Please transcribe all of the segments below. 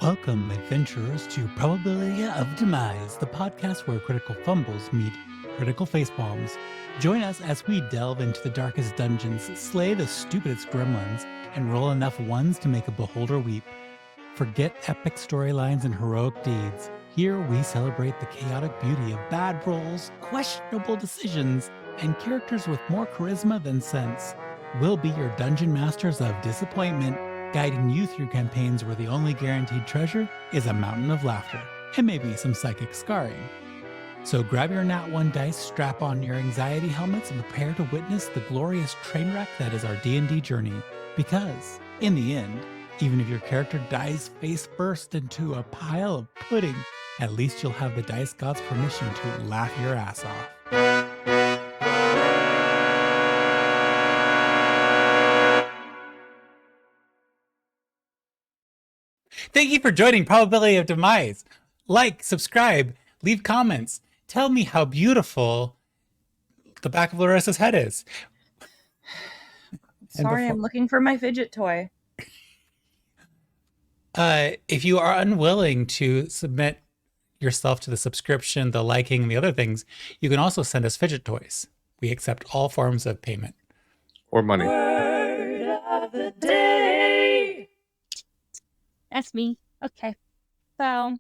Welcome, adventurers, to Probability of Demise, the podcast where critical fumbles meet critical facepalms. Join us as we delve into the darkest dungeons, slay the stupidest gremlins, and roll enough ones to make a beholder weep. Forget epic storylines and heroic deeds. Here we celebrate the chaotic beauty of bad rolls, questionable decisions, and characters with more charisma than sense. We'll be your dungeon masters of disappointment, guiding you through campaigns where the only guaranteed treasure is a mountain of laughter, and maybe some psychic scarring. So grab your Nat 1 dice, strap on your anxiety helmets, and prepare to witness the glorious train wreck that is our D&D journey. Because, in the end, even if your character dies face first into a pile of pudding, at least you'll have the dice god's permission to laugh your ass off. Thank you for joining Probability of Demise. Like, subscribe, leave comments. Tell me how beautiful the back of Larissa's head is. Sorry, I'm looking for my fidget toy. If you are unwilling to submit yourself to the subscription, the liking, and the other things, you can also send us fidget toys. We accept all forms of payment. Or money. Word of the day. That's me. Okay. So,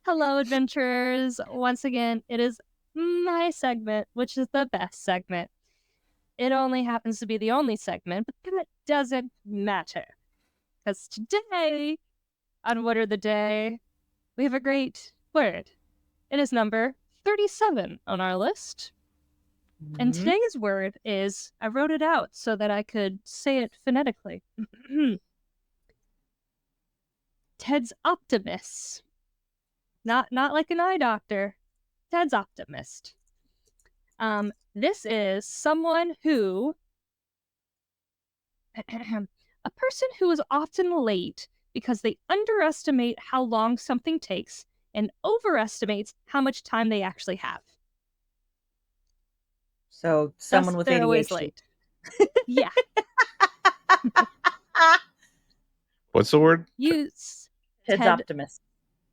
hello, adventurers. Once again, it is my segment, which is the best segment. It only happens to be the only segment, but that doesn't matter. Because today, on Word of the Day, we have a great word. It is number 37 on our list. And today's word is, I wrote it out so that I could say it phonetically. Ted's optimist. Not like an eye doctor. Ted's optimist. This is someone who... a person who is often late because they underestimate how long something takes and overestimates how much time they actually have. So someone with they're ADHD. Always late. Yeah. What's the word? Use Ted's optimist.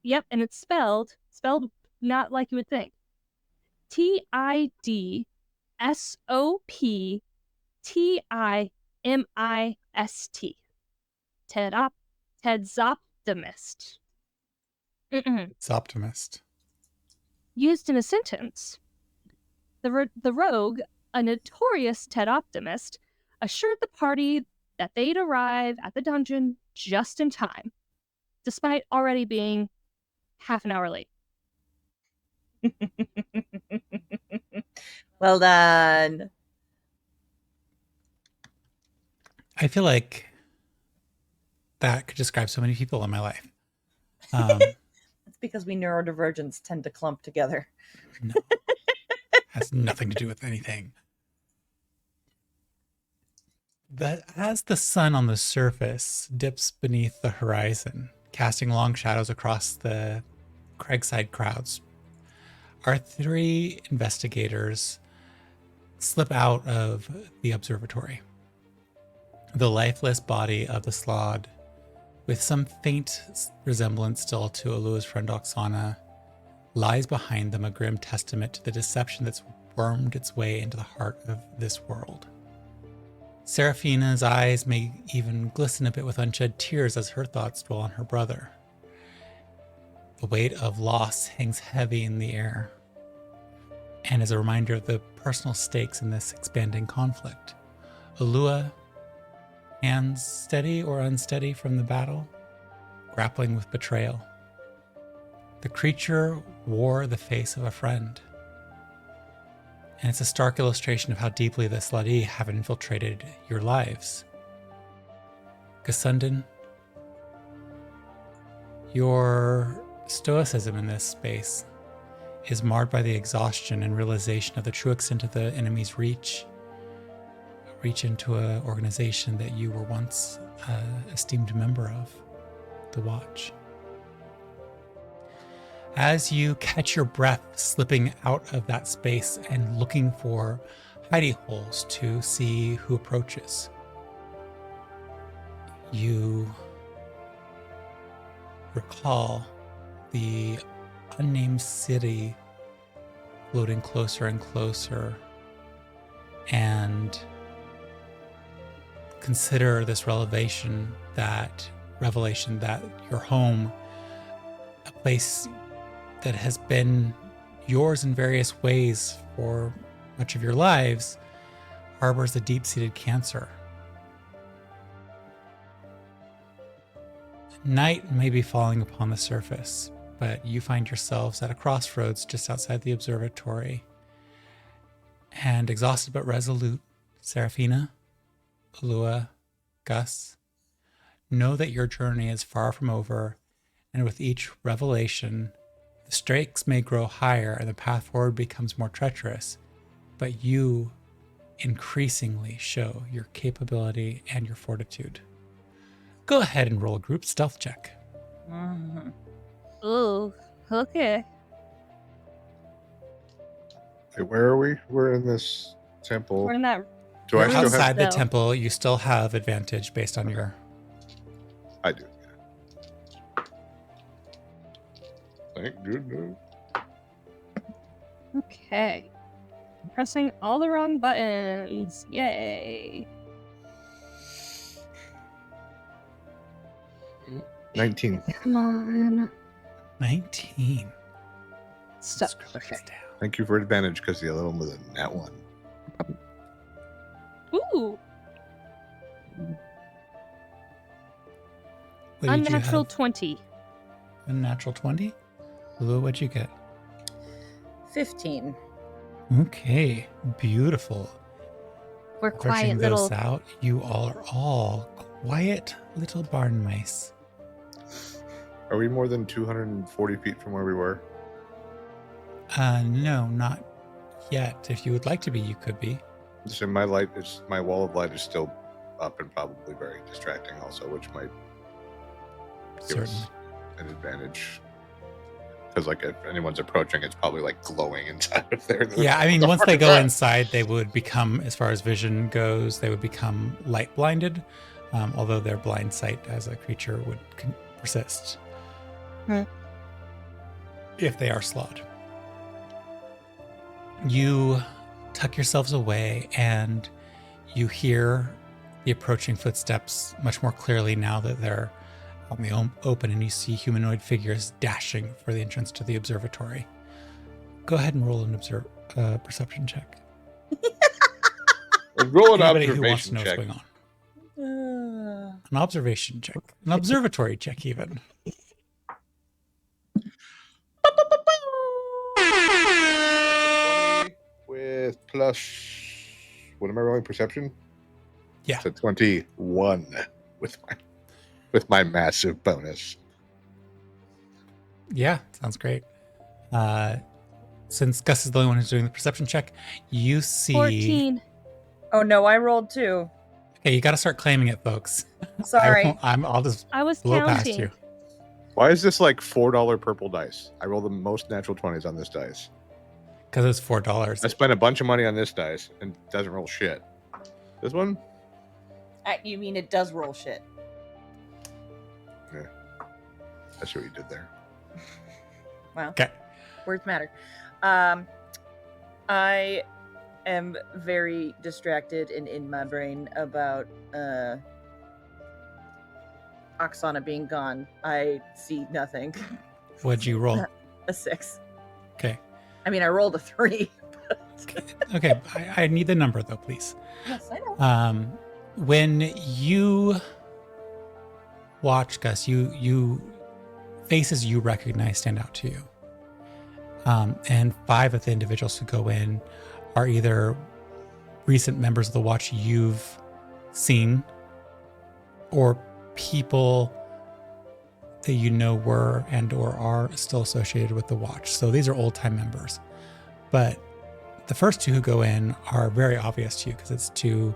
Yep, and it's spelled not like you would think. TIDSOPTIMIST. Ted's optimist. It's optimist. Used in a sentence, the rogue, a notorious Ted optimist, assured the party that they'd arrive at the dungeon just in time, despite already being half an hour late. Well done. I feel like that could describe so many people in my life. It's because we neurodivergents tend to clump together. No, has nothing to do with anything. But as the sun on the surface dips beneath the horizon, casting long shadows across the Craigside crowds, our three investigators slip out of the observatory. The lifeless body of the Slod, with some faint resemblance still to Alua's friend Oksana, lies behind them, a grim testament to the deception that's wormed its way into the heart of this world. Seraphina's eyes may even glisten a bit with unshed tears as her thoughts dwell on her brother. The weight of loss hangs heavy in the air, and is a reminder of the personal stakes in this expanding conflict. Alua, hands steady or unsteady from the battle, grappling with betrayal. The creature wore the face of a friend, and it's a stark illustration of how deeply the Sladi have infiltrated your lives. Gasundan, your stoicism in this space is marred by the exhaustion and realization of the true extent of the enemy's reach into an organization that you were once an esteemed member of, the Watch. As you catch your breath slipping out of that space and looking for hidey holes to see who approaches, you recall the unnamed city floating closer and closer, and consider this revelation that your home, a place that has been yours in various ways for much of your lives, harbors a deep-seated cancer. Night may be falling upon the surface, but you find yourselves at a crossroads just outside the observatory. And exhausted but resolute, Seraphina, Alua, Gus, know that your journey is far from over, and with each revelation, the stakes may grow higher and the path forward becomes more treacherous, but you increasingly show your capability and your fortitude. Go ahead and roll a group stealth check. Mhm. Ooh, okay. Okay, where are we? We're in this temple. We're in that. Do I You're still outside have? the No. temple. You still have advantage based on your... I do. Thank goodness. Okay. I'm pressing all the wrong buttons. Yay. 19. Come on. 19. Stop. Scroll Okay. this down. Thank you for advantage because the other one was a nat 1. Ooh. What did you Unnatural have? 20. Unnatural 20? Lou, what'd you get? 15. Okay, beautiful. We're Searching quiet those little. out, you all are all quiet little barn mice. Are we more than 240 feet from where we were? No, not yet. If you would like to be, you could be. So my wall of light is still up and probably very distracting also, which might give Certainly. us an advantage. Because like if anyone's approaching, it's probably like glowing inside of there. Yeah, I mean, What the once fuck they is go that? inside, they would become, as far as vision goes, they would become light blinded, although their blind sight as a creature would persist. Hmm. If they are slawed. You tuck yourselves away and you hear the approaching footsteps much more clearly now that they're on the open, and you see humanoid figures dashing for the entrance to the observatory. Go ahead and roll an perception check. Roll an Anybody who wants to observation know check. what's going on. An observation check. An observatory check, even. With plus, what am I rolling? Perception? Yeah. It's a 21 with my massive bonus. Yeah, sounds great. Since Gus is the only one who's doing the perception check, you see... 14. Oh no, I rolled 2. Okay, you got to start claiming it, folks. Sorry. I'll just I was blow counting. past you. Why is this like $4 purple dice? I roll the most natural 20s on this dice. Because it's $4. I spent a bunch of money on this dice and it doesn't roll shit. This one? You mean it does roll shit? I see what you did there. Well, Okay. words matter. I am very distracted and in my brain about Oksana being gone. I see nothing. What'd you roll? A 6. Okay. I mean, I rolled a 3. Okay, I need the number, though, please. Yes, I know. When you watch, Gus, you faces you recognize stand out to you. And 5 of the individuals who go in are either recent members of the Watch you've seen or people that you know were and or are still associated with the Watch. So these are old-time members. But the first 2 who go in are very obvious to you because it's 2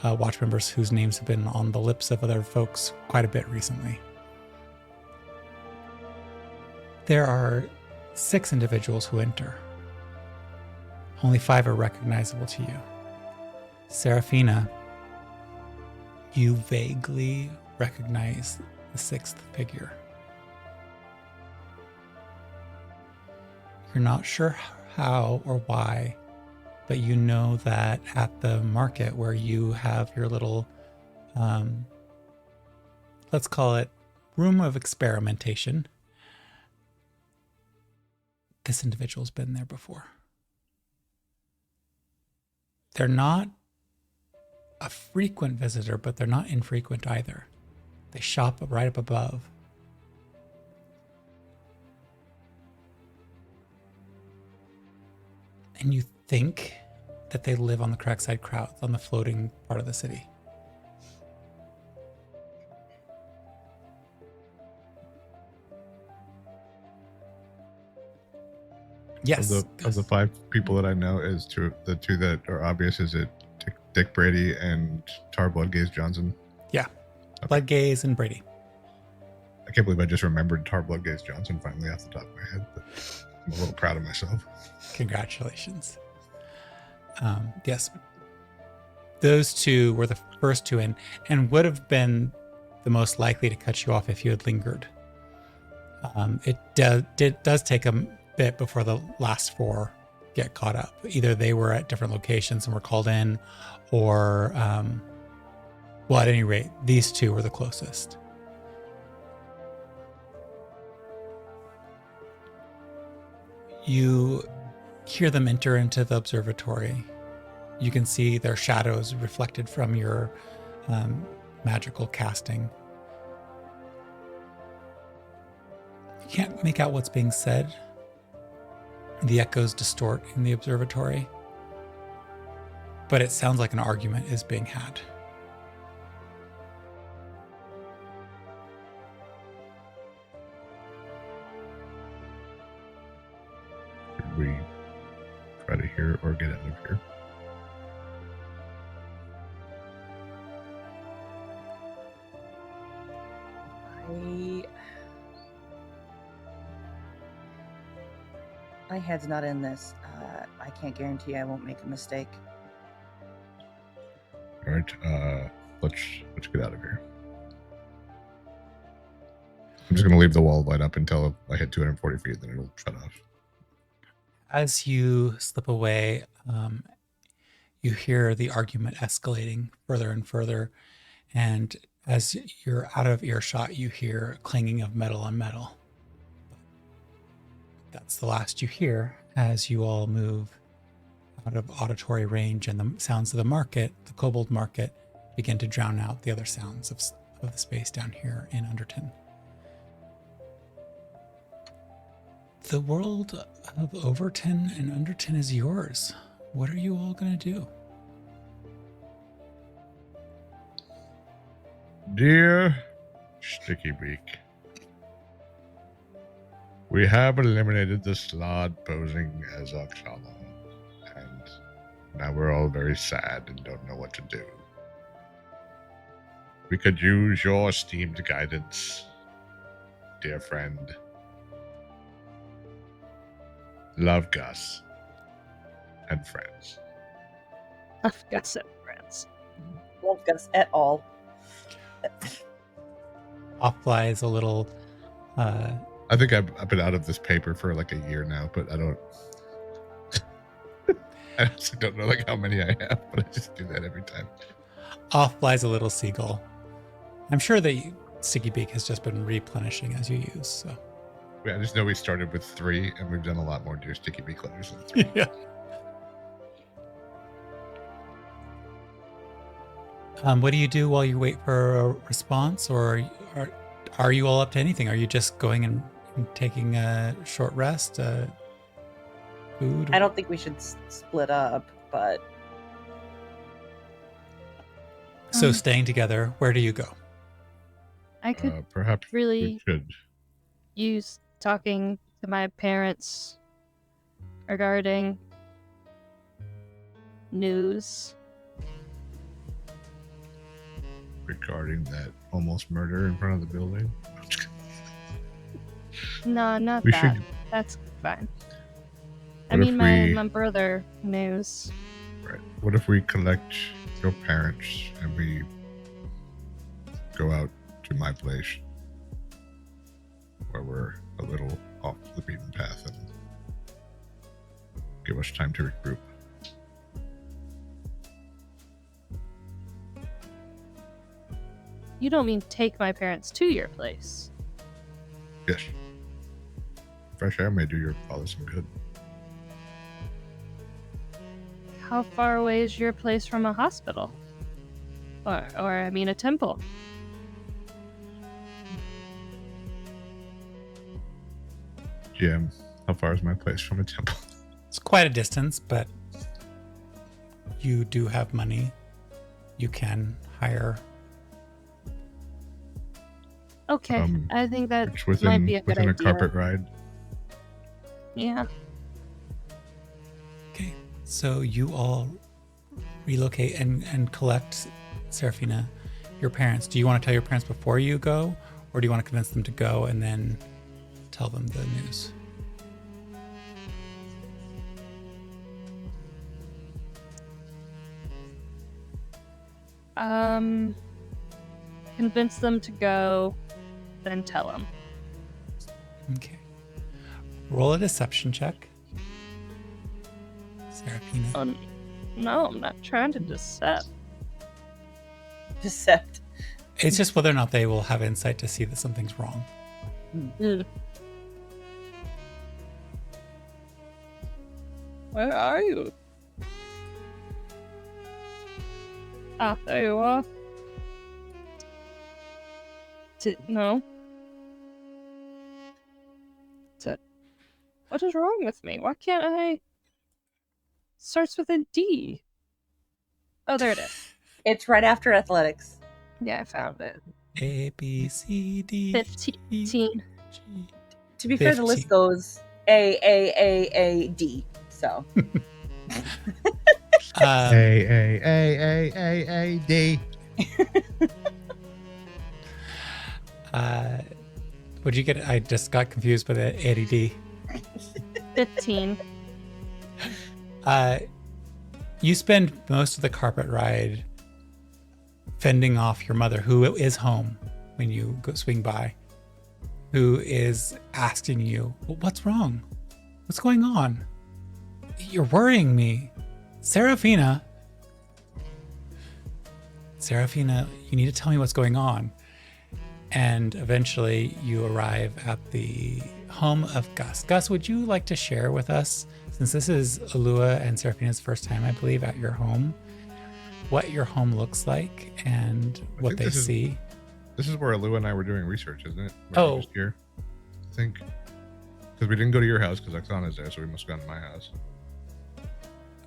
Watch members whose names have been on the lips of other folks quite a bit recently. There are 6 individuals who enter. Only 5 are recognizable to you. Seraphina, you vaguely recognize the 6th figure. You're not sure how or why, but you know that at the market where you have your little, let's call it room of experimentation, this individual's been there before. They're not a frequent visitor, but they're not infrequent either. They shop right up above. And you think that they live on the Crackside Crowds, on the floating part of the city. Yes. Of the 5 people that I know, the two that are obvious, is it Dick Brady and Tar Bloodgaze Johnson? Yeah. Okay. Bloodgaze and Brady. I can't believe I just remembered Tar Bloodgaze Johnson finally off the top of my head, but I'm a little proud of myself. Congratulations. Yes. Those two were the first two in and would have been the most likely to cut you off if you had lingered. It does take a bit before the last 4 get caught up. Either they were at different locations and were called in, or, well, at any rate, these 2 were the closest. You hear them enter into the observatory. You can see their shadows reflected from your magical casting. You can't make out what's being said. The echoes distort in the observatory, but it sounds like an argument is being had. Should we try to hear or get out of here? My head's not in this. I can't guarantee I won't make a mistake. All right, let's get out of here. I'm just gonna leave the wall light up until I hit 240 feet, then it'll shut off. As you slip away, you hear the argument escalating further and further, and as you're out of earshot, you hear clanging of metal on metal. That's the last you hear as you all move out of auditory range, and the sounds of the market, the kobold market, begin to drown out the other sounds of the space down here in Underton. The world of Overton and Underton is yours. What are you all going to do? Dear Sticky Beak, we have eliminated the Slod posing as Oxalon, and now we're all very sad and don't know what to do. We could use your esteemed guidance, dear friend. Love, Gus, and friends. Gus and friends. Won't guess at all. Off flies a little. I think I've been out of this paper for like a year now, but I don't. I actually don't know like how many I have, but I just do that every time. Off flies a little seagull. I'm sure that Sticky Beak has just been replenishing as you use. So. Yeah, I just know we started with 3, and we've done a lot more Dear Sticky Beak letters than 3. Yeah. What do you do while you wait for a response, or are you all up to anything? Are you just going and taking a short rest? Food? I don't think we should split up, but So staying together, where do you go? I could Perhaps really we should. use talking to my parents regarding news. Regarding that almost murder in front of the building. No, not We that. should- That's fine. I What if mean, we- my brother news. Right. What if we collect your parents and we go out to my place where we're a little off the beaten path and give us time to regroup. You don't mean take my parents to your place? Yes. Fresh air may do your father some good. How far away is your place from a hospital? Or I mean, a temple? GM, how far is my place from a temple? It's quite a distance, but you do have money. You can hire. Okay, I think that It's might be a good within idea. a carpet ride. Yeah. Okay, so you all relocate and collect Seraphina, your parents. Do you want to tell your parents before you go, or do you want to convince them to go and then tell them the news? Convince them to go, then tell them. Okay. Roll a deception check. Seraphina. No, I'm not trying to decept. Decept. It's just whether or not they will have insight to see that something's wrong. Where are you? Ah, there you are. No. What is wrong with me? Why can't I? Starts with a D. Oh, there it is. It's right after athletics. Yeah, I found it. A, B, C, D. 15. G. To be fair, the 50. list goes A, D. So. A D. What'd you get? I just got confused by the ADD. 15. You spend most of the carpet ride fending off your mother, who is home when you go swing by, who is asking you, well, what's wrong? What's going on? You're worrying me. Seraphina, you need to tell me what's going on. And eventually you arrive at the home of Gus. Gus, would you like to share with us, since this is Alua and Seraphina's first time, I believe, at your home, what your home looks like and what they see? This is where Alua and I were doing research, isn't it? Oh. Just here, I think. Because we didn't go to your house because Oksana's there, so we must have gone to my house.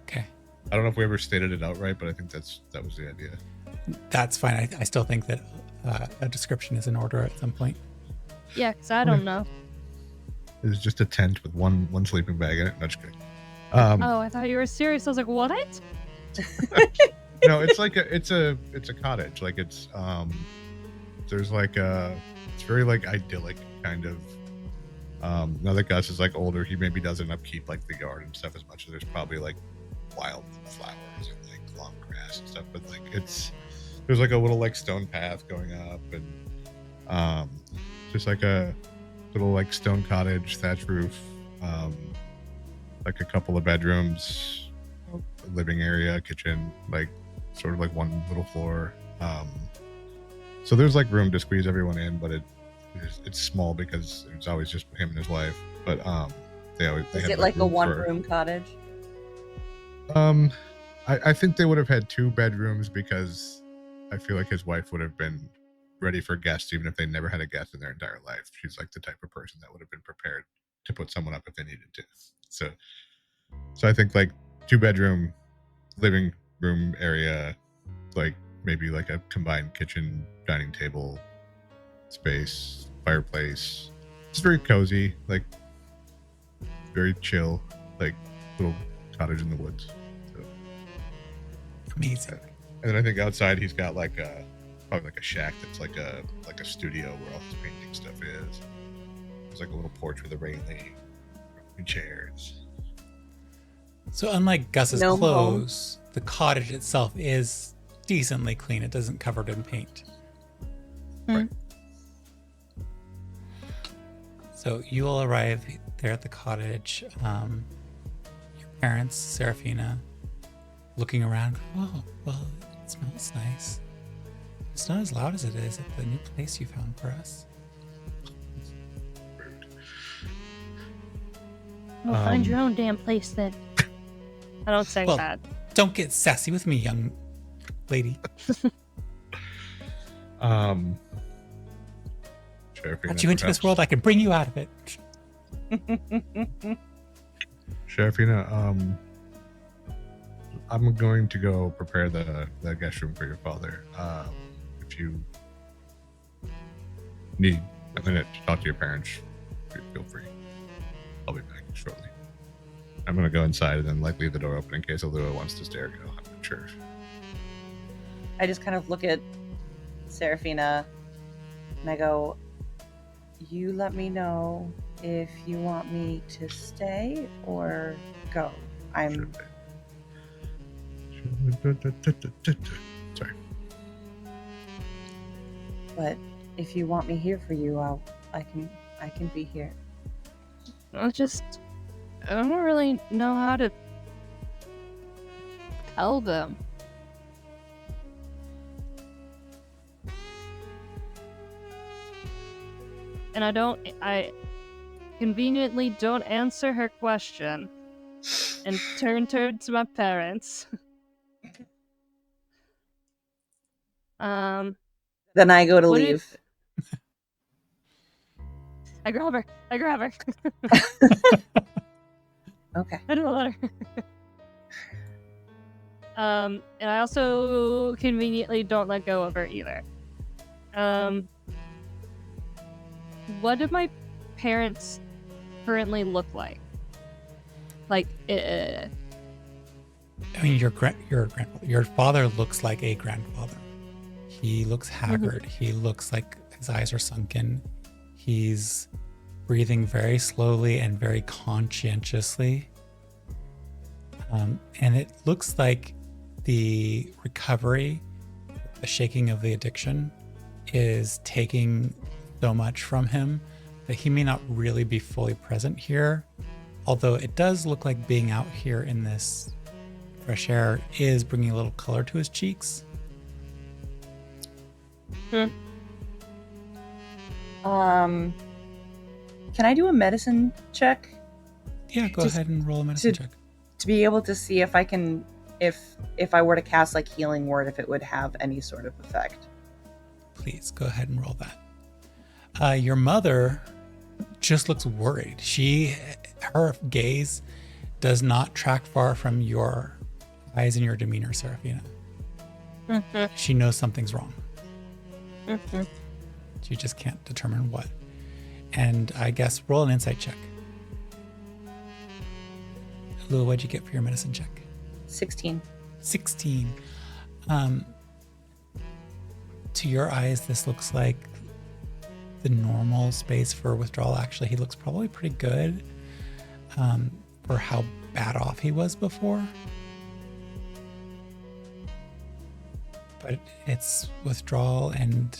Okay. I don't know if we ever stated it outright, but I think that was the idea. That's fine. I still think that a description is in order at some point. Yeah, because I don't know. It was just a tent with one sleeping bag in it. No, just kidding. Oh, I thought you were serious. I was like, what? No, it's like it's a cottage. Like it's there's like it's very like idyllic kind of. Now that Gus is like older, he maybe doesn't upkeep like the yard and stuff as much. So there's probably like wild flowers and like long grass and stuff. But like there's like a little like stone path going up and just like a little like stone cottage, thatch roof, like a couple of bedrooms, living area, kitchen, like sort of like one little floor. So there's like room to squeeze everyone in, but it's small because it's always just him and his wife. But they Is have it like a room one-room cottage? I think they would have had 2 bedrooms because I feel like his wife would have been ready for guests even if they never had a guest in their entire life. She's like the type of person that would have been prepared to put someone up if they needed to. So I think like 2-bedroom living room area, like maybe like a combined kitchen, dining table space, fireplace. It's very cozy, like very chill, like little cottage in the woods. So, Amazing. and then I think outside he's got like probably like a shack that's like a studio where all his painting stuff is. There's like a little porch with a railing, chairs. So unlike Gus's No clothes, the cottage itself is decently clean. It doesn't covered in paint. Right. So you will arrive there at the cottage. parents, Seraphina, looking around. Oh, well, it smells nice. It's not as loud as it is at the new place you found for us. Well, find your own damn place then. I don't say Well, that. Don't get sassy with me, young lady. Seraphina, Got you into this perhaps- world, I can bring you out of it. Seraphina, I'm going to go prepare the guest room for your father. If you need a minute to talk to your parents, feel free. I'll be back shortly. I'm going to go inside and then leave the door open in case Alua wants to stare. I'm not sure. I just kind of look at Seraphina and I go, you let me know if you want me to stay or go. I'm Sorry. But if you want me here for you, I can be here. I don't really know how to tell them. And I conveniently don't answer her question and turn towards my parents. Then I go to What leave. I grab her. Okay. I don't let her. And I also conveniently don't let go of her either. What do my parents currently look like? Like, I mean, your father looks like a grandfather. He looks haggard. He looks like his eyes are sunken. He's breathing very slowly and very conscientiously. And it looks like the recovery, the shaking of the addiction, is taking so much from him that he may not really be fully present here. Although it does look like being out here in this fresh air is bringing a little color to his cheeks. Can I do a medicine check Yeah, go Just ahead and roll a medicine check. to be able to see if I can, if I were to cast like healing word, if it would have any sort of effect? Please go ahead and roll that. Your mother just looks worried. Her gaze does not track far from your eyes and your demeanor, Seraphina. She knows something's wrong. She just can't determine what. And I guess roll an insight check. Lou, what'd you get for your medicine check? 16. 16. To your eyes, this looks like the normal space for withdrawal. Actually, he looks probably pretty good for how bad off he was before. But it's withdrawal, and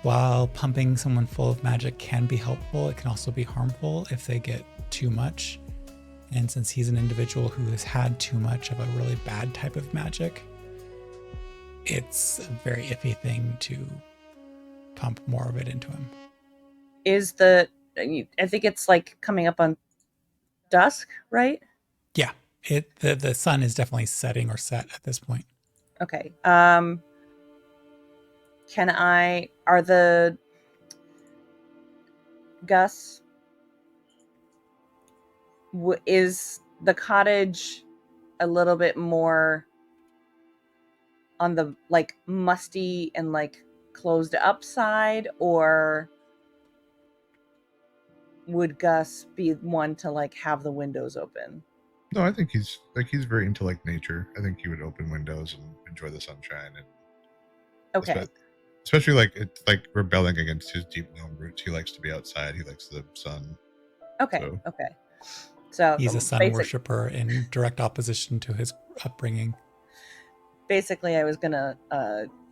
while pumping someone full of magic can be helpful, it can also be harmful if they get too much. And since he's an individual who has had too much of a really bad type of magic, it's a very iffy thing to pump more of it into him. I think it's like coming up on dusk, right? Yeah, the sun is definitely setting or set at this point. Okay. Are the Gus, is the cottage a little bit more on the like musty and like closed up side, or would Gus be one to like have the windows open? No, I think he's very into like nature. I think he would open windows and enjoy the sunshine, and Okay. especially like it's like rebelling against his deep known roots. He likes to be outside. He likes the sun. Okay. So- Okay. So He's a sun worshiper in direct opposition to his upbringing. basically I was gonna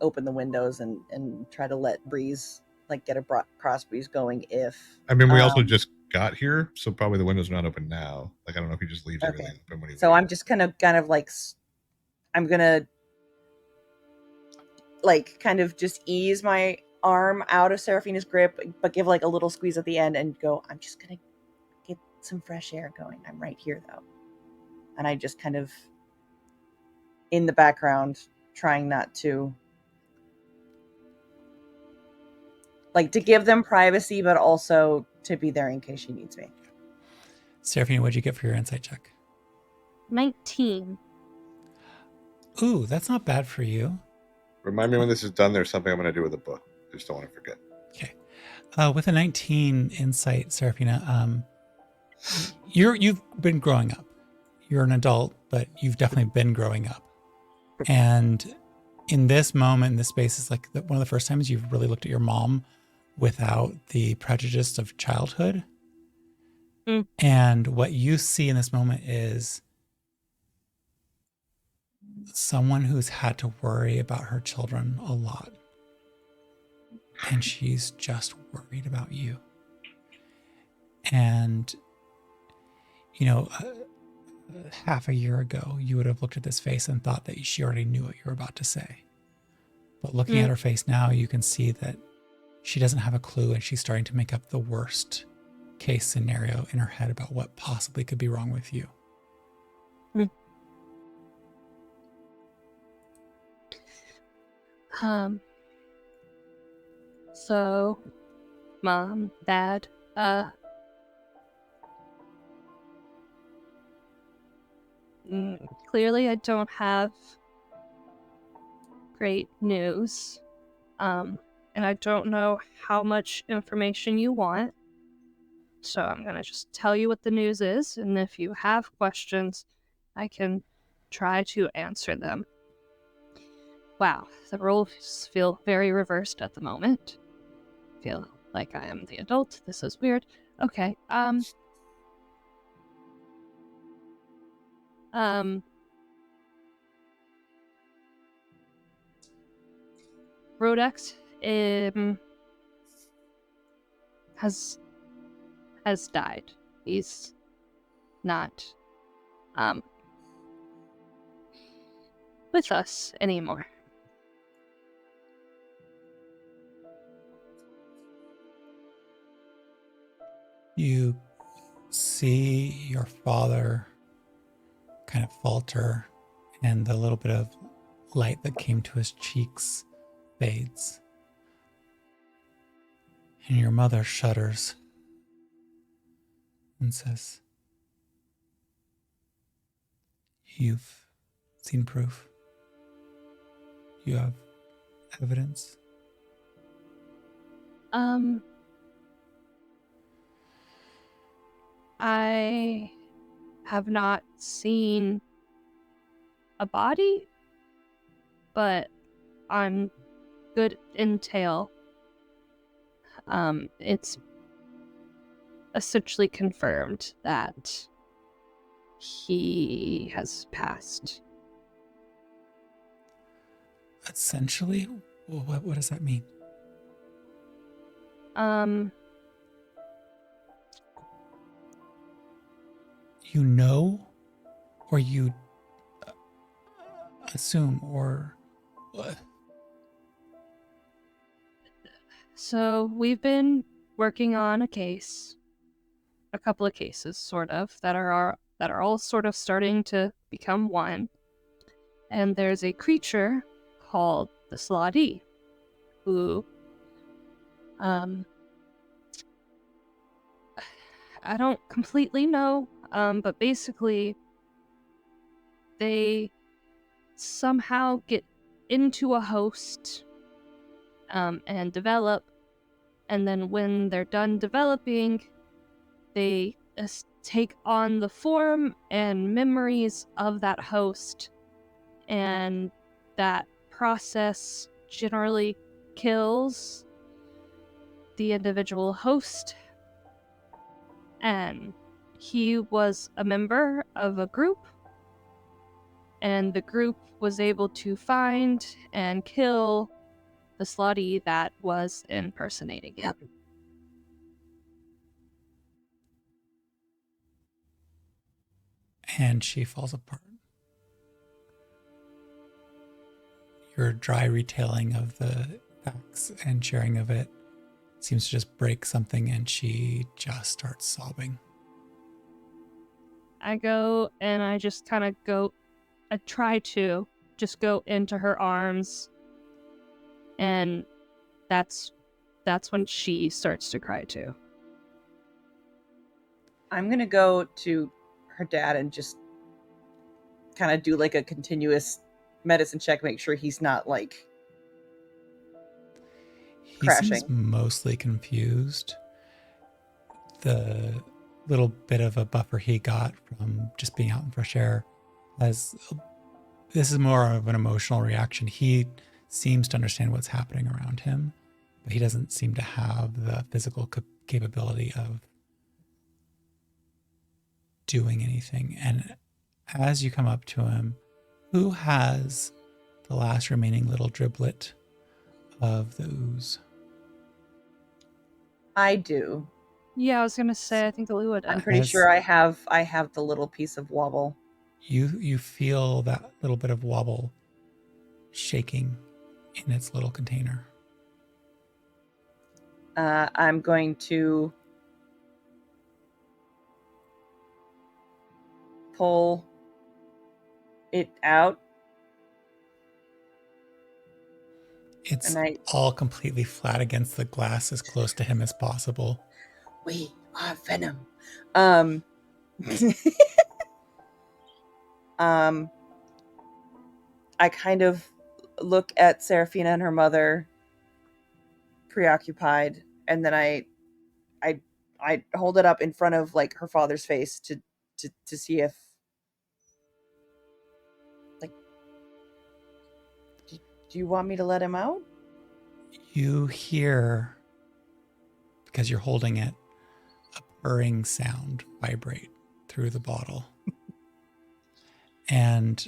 open the windows and try to let breeze, like get a cross breeze going if I mean, we also just got here, so probably the window's not open now. Like I don't know if he just leaves Okay. everything open when he So I'm leaves. just kind of like, I'm gonna like kind of just ease my arm out of Seraphina's grip, but give like a little squeeze at the end and go, I'm just gonna get some fresh air going. I'm right here though. And I just kind of in the background trying not to like to give them privacy, but also to be there in case she needs me. Seraphina, what'd you get for your insight check? 19. Ooh, that's not bad for you. Remind me when this is done. There's something I'm going to do with the book. Just don't want to forget. Okay. With a 19 insight, Seraphina, you've been growing up. You're an adult, but you've definitely been growing up. And in this moment, in this space, is like one of the first times you've really looked at your mom without the prejudice of childhood. Mm. And what you see in this moment is someone who's had to worry about her children a lot. And she's just worried about you. And, you know, half a year ago, you would have looked at this face and thought that she already knew what you were about to say. But looking at her face now, you can see that she doesn't have a clue, and she's starting to make up the worst case scenario in her head about what possibly could be wrong with you. So, Mom, Dad, clearly I don't have great news. And I don't know how much information you want. So I'm gonna just tell you what the news is, and if you have questions, I can try to answer them. Wow, the roles feel very reversed at the moment. Feel like I am the adult. This is weird. Okay, Rodex, has died. He's not, with us anymore. You see your father kind of falter, and the little bit of light that came to his cheeks fades. And your mother shudders and says, "You've seen proof? You have evidence?" I have not seen a body, but on good intel, it's essentially confirmed that he has passed. Essentially? What does that mean? You know, or you assume, or what? So we've been working on a couple of cases, sort of, that are all sort of starting to become one. And there's a creature called the Slotty, who, I don't completely know, but basically they somehow get into a host and develop, and then when they're done developing, they take on the form and memories of that host, and that process generally kills the individual host. And he was a member of a group, and the group was able to find and kill the Slotty that was impersonating him. and she falls apart. Your dry retelling of the facts and sharing of it seems to just break something, and she just starts sobbing. I go and I just kind of go, I try to just go into her arms, and that's when she starts to cry too. I'm gonna go to her dad and just kind of do like a continuous medicine check, make sure he's not like He crashing. seems mostly confused. The little bit of a buffer he got from just being out in fresh air, as this is more of an emotional reaction. He seems to understand what's happening around him, but he doesn't seem to have the physical capability of doing anything. And as you come up to him, who has the last remaining little driblet of the ooze? I do. Yeah, I was gonna say I think Alua I'm does. pretty As- sure I have the little piece of wobble. You feel that little bit of wobble shaking in its little container. I'm going to pull it out. It's And all completely flat against the glass, as close to him as possible. we are venom. I kind of look at Seraphina and her mother, preoccupied, and then I hold it up in front of like her father's face to see if like do you want me to let him out? You hear, because you're holding it, a purring sound vibrate through the bottle. And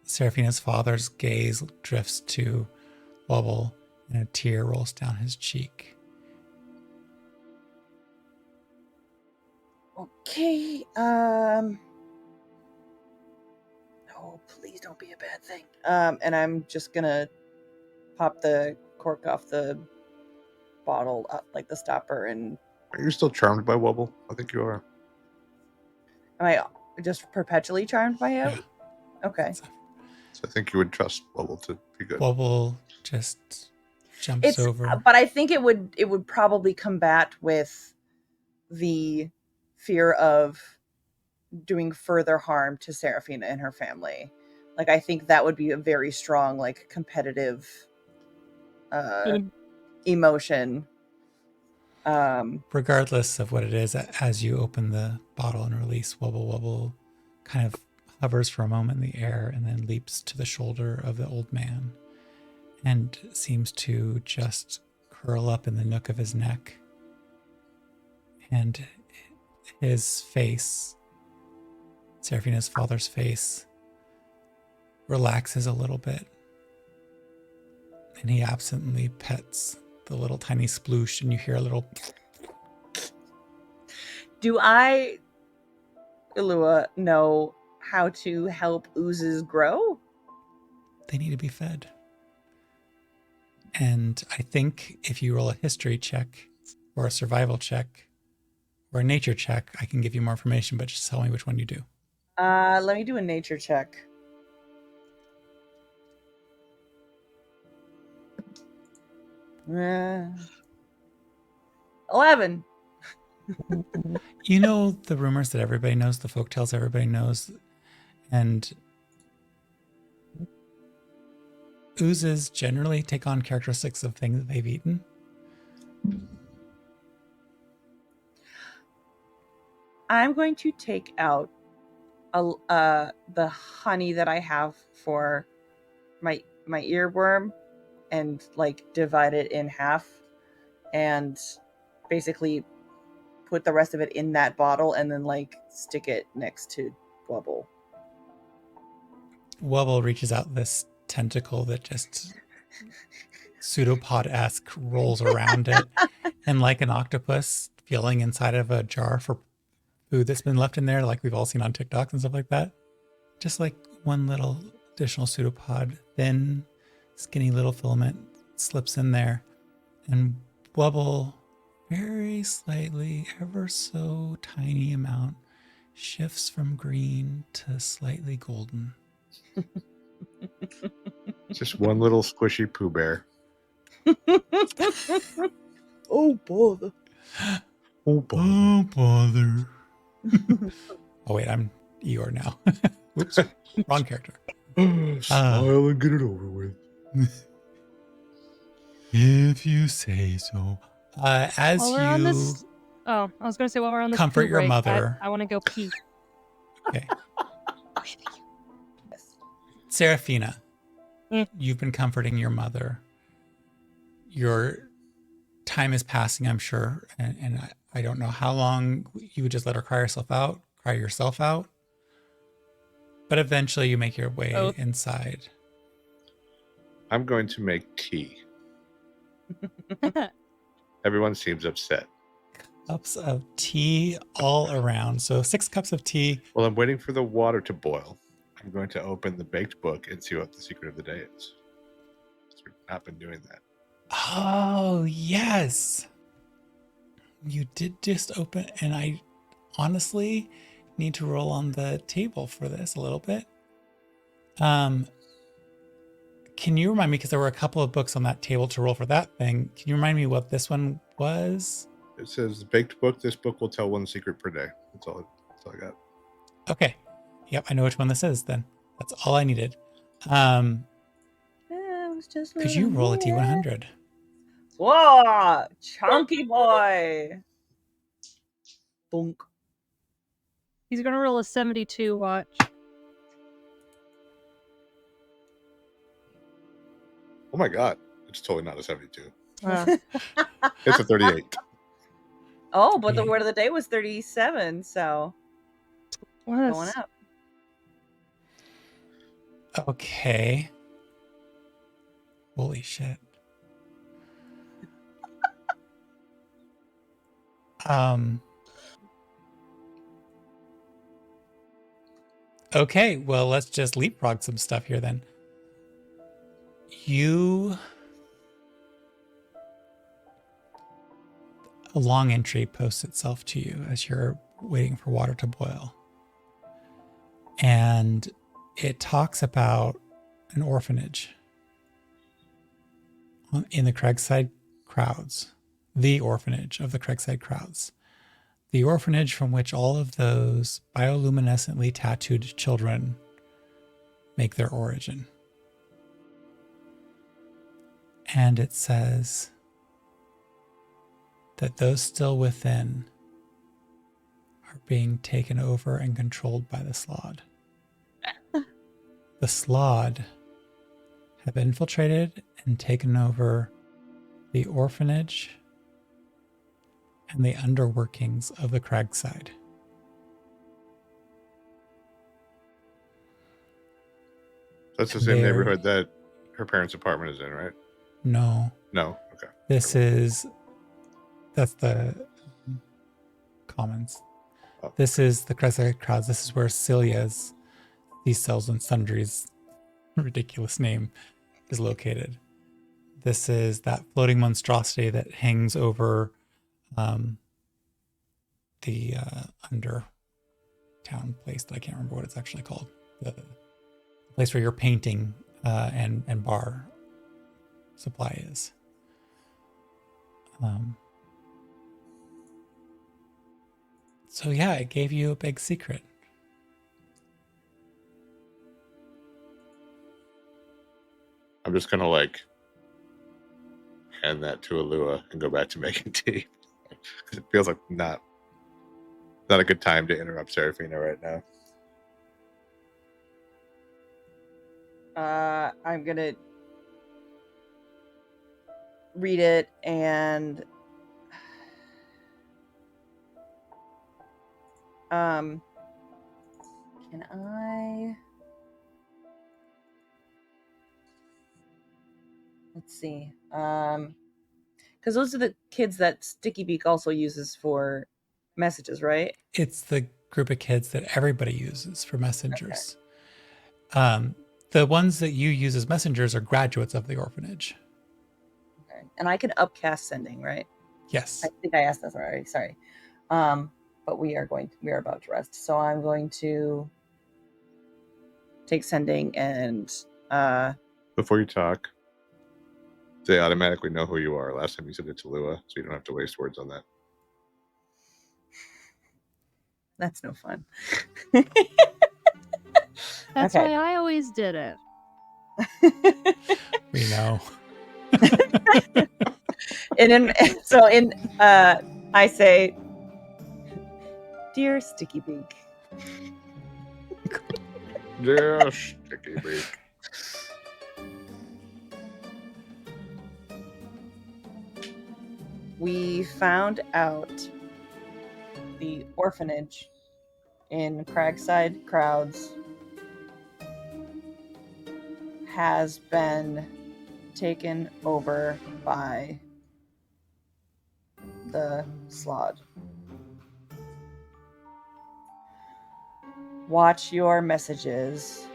Seraphina's father's gaze drifts to Wobble, and a tear rolls down his cheek. Okay. No, please don't be a bad thing. And I'm just gonna pop the cork off the bottle, like the stopper, and Are you still charmed by Wobble? I think you are. am I just perpetually charmed by him? Yeah. Okay. So I think you would trust Wobble to be good. Wobble just jumps over. But I think it would probably combat with the fear of doing further harm to Seraphina and her family. Like, I think that would be a very strong, like, competitive emotion. Regardless of what it is, as you open the bottle and release, Wobble Wobble kind of hovers for a moment in the air and then leaps to the shoulder of the old man and seems to just curl up in the nook of his neck. And his face, Seraphina's father's face, relaxes a little bit. And he absently pets the little tiny sploosh, and you hear a little... Do I, Ilua, know how to help oozes grow? They need to be fed. And I think if you roll a history check or a survival check or a nature check, I can give you more information, but just tell me which one you do. Let me do a nature check. Uh, 11. You know the rumors that everybody knows, the folktales everybody knows, and oozes generally take on characteristics of things that they've eaten. I'm going to take out the honey that I have for my earworm and like divide it in half and basically put the rest of it in that bottle and then like stick it next to Wobble. Wobble reaches out this tentacle that just pseudopod-esque rolls around it, and like an octopus feeling inside of a jar for food that's been left in there, like we've all seen on TikToks and stuff like that, just like one little additional pseudopod, thin, skinny little filament slips in there and bubble very slightly, ever so tiny amount, shifts from green to slightly golden. Just one little squishy Pooh Bear. Oh, bother. Oh, Oh, bother. Oh, wait, I'm Eeyore now. Whoops, wrong character. Smile and get it over with. If you say so. As While we're on you this, I was gonna say while we're on this comfort poo your break, mother. I want to go pee. Okay. Yes. Seraphina, Mm. you've been comforting your mother. Your time is passing, I'm sure, and I don't know how long you would just let her cry yourself out. But eventually you make your way Both. inside. I'm going to make tea. Everyone seems upset. Cups of tea all around. So 6 cups of tea. Well, I'm waiting for the water to boil. I'm going to open the baked book and see what the secret of the day is. We've not been doing that. Oh, yes. You did just open, and I honestly need to roll on the table for this a little bit. Can you remind me, because there were a couple of books on that table to roll for that thing. Can you remind me what this one was? It says baked book. This book will tell one secret per day. That's all I got. Okay. Yep, I know which one this is then. That's all I needed. Yeah, it was just Could you roll a D100? Whoa, chunky boy. Bonk. He's gonna roll a 72. Watch. Oh my god. It's totally not a 72. Uh, It's a 38. Oh, but the Okay. word of the day was 37, so what going is? up. Okay. Holy shit. Okay, well, let's just leapfrog some stuff here then. A long entry posts itself to you as you're waiting for water to boil. And it talks about an orphanage in the Craigside crowds, the orphanage of the Craigside crowds, the orphanage from which all of those bioluminescently tattooed children make their origin. And it says that those still within are being taken over and controlled by the Slod. The Slod have infiltrated and taken over the orphanage and the underworkings of the Craigside. That's the And same they're- neighborhood that her parents' apartment is in, right? No, No. Okay. that's the Commons. Oh. This is the Craigside crowds. This is where Celia's These Cells and Sundries ridiculous name is located. This is that floating monstrosity that hangs over the under town place that I can't remember what it's actually called. The place where your painting and bar supply is. So yeah, it gave you a big secret. I'm just gonna like hand that to Alua and go back to making tea. It feels like not a good time to interrupt Seraphina right now. I'm gonna read it and can I? Let's see. Because those are the kids that Sticky Beak also uses for messages, right? It's the group of kids that everybody uses for messengers. The ones that you use as messengers are graduates of the orphanage. Okay. And I can upcast sending, right? Yes. I think I asked that already. Sorry. But we are about to rest. So I'm going to take sending and Before you talk, they automatically know who you are. Last time you said it to Lua, so you don't have to waste words on that. that's no fun. That's Okay. why I always did it. We know. I say, dear Sticky Beak, Yeah, sticky beak. we found out the orphanage in Cragside Crowds has been taken over by the Slod. Watch your messages.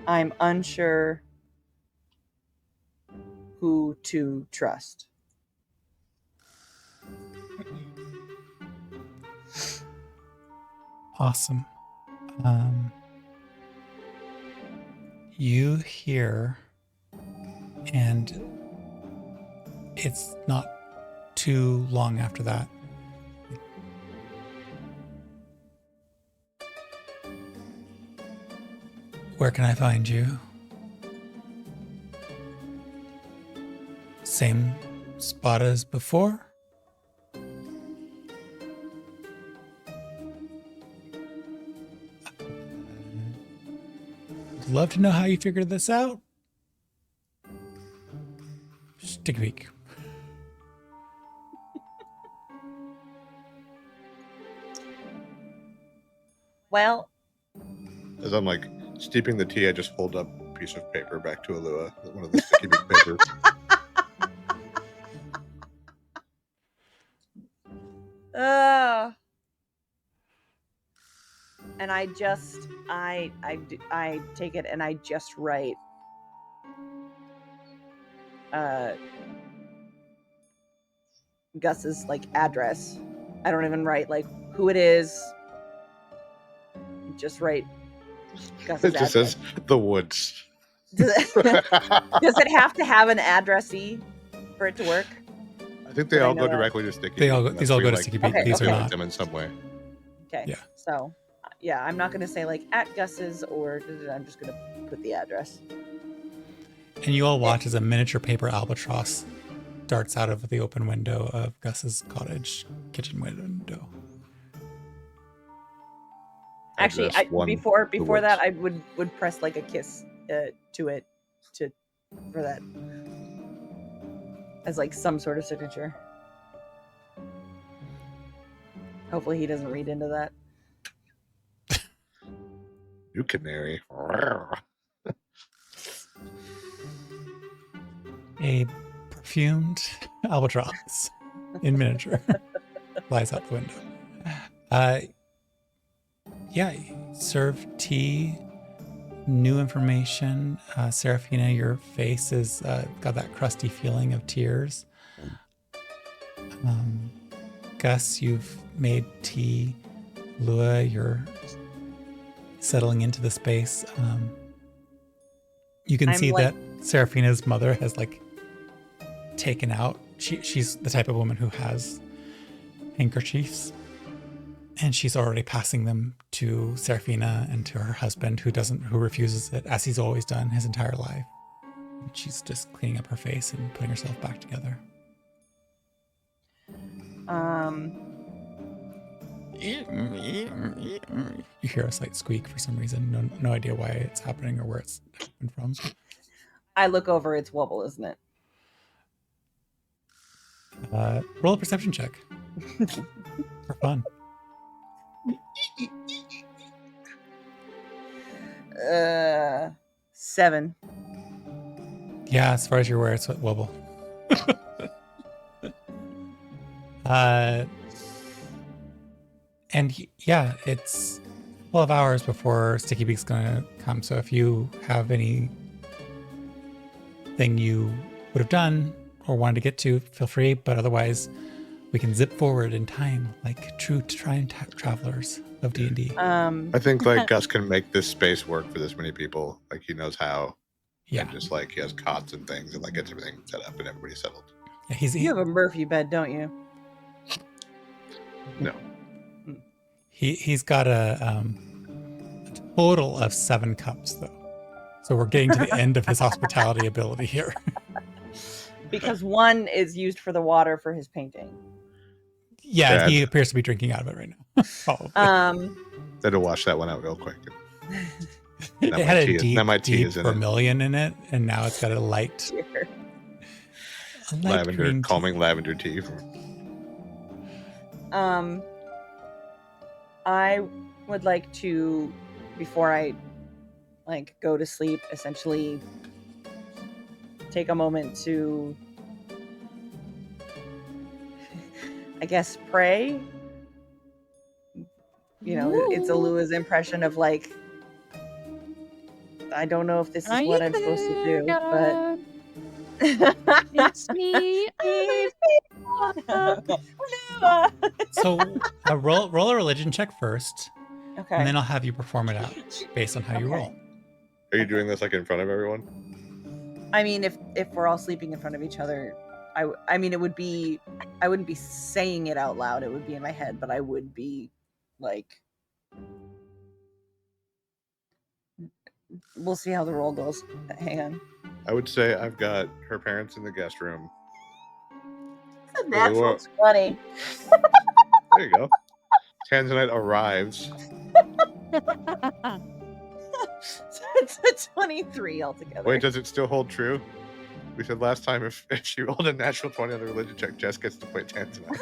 I'm unsure who to trust. Awesome. You hear, and it's not too long after that. Where can I find you? Same spot as before? Love to know how you figured this out. Stick a peek. Well, As I'm like steeping the tea, I just hold up a piece of paper back to Alua, one of the sticky beak papers. and I take it and I just write Gus's like address. I don't even write like who it is. Just write Gus's It just address. says the woods. Does it have to have an addressee for it to work? I think they Did I all know go that? directly to sticky. These all unless go we, to like, Sticky Beak. Okay, These are okay. not. them in some way. Okay. Yeah. So, yeah, I'm not going to say like at Gus's or I'm just going to put the address. And you all watch as a miniature paper albatross darts out of the open window of Gus's cottage kitchen window. Actually, Address one, before that, I would press like a kiss to it for that as like some sort of signature. Hopefully, he doesn't read into that. You canary. A perfumed albatross in miniature flies out the window. Yeah, serve tea, new information. Seraphina, your face is got that crusty feeling of tears. Gus, you've made tea. Lua, you're settling into the space. You can see that Seraphina's mother has like taken out. She's the type of woman who has handkerchiefs, and she's already passing them to Seraphina and to her husband, who refuses it, as he's always done his entire life. And she's just cleaning up her face and putting herself back together. You hear a slight squeak for some reason. No idea why it's happening or where it's coming from. I look over. It's Wubble, isn't it? Roll a perception check for fun. 7. Yeah, as far as you're aware, it's Wubble. Yeah, it's 12 hours before Sticky Beak's gonna come. So if you have anything you would have done or wanted to get to, feel free. But otherwise, we can zip forward in time like true travelers of D&D. I think like Gus can make this space work for this many people. Like he knows how. Yeah. And just like he has cots and things and like gets everything set up and everybody settled. Yeah, You have a Murphy bed, don't you? No. He's got a total of 7 cups though. So we're getting to the end of his hospitality ability here. Because one is used for the water for his painting. Yeah, he appears to be drinking out of it right now. Probably. Had to wash that one out real quick. It had a deep vermilion vermilion in it, and now it's got a light lavender, calming lavender tea. I would like to, before I like go to sleep, essentially take a moment to, I guess, pray. You know, it's Alua's impression of like, I don't know if this is what I'm supposed to do, but it's me. So roll a religion check first, okay, and then I'll have you perform it out based on how you roll. Are you doing this like in front of everyone? I mean, if we're all sleeping in front of each other, I mean, it would be, I wouldn't be saying it out loud. It would be in my head, but I would be like, we'll see how the roll goes. Hang on. I would say I've got her parents in the guest room. It's a natural 20. There you go. Tanzanite arrives. So it's a 23 altogether. Wait, does it still hold true? We said last time if she rolled a natural 20 on the religion check, Jess gets to play Tanzanite.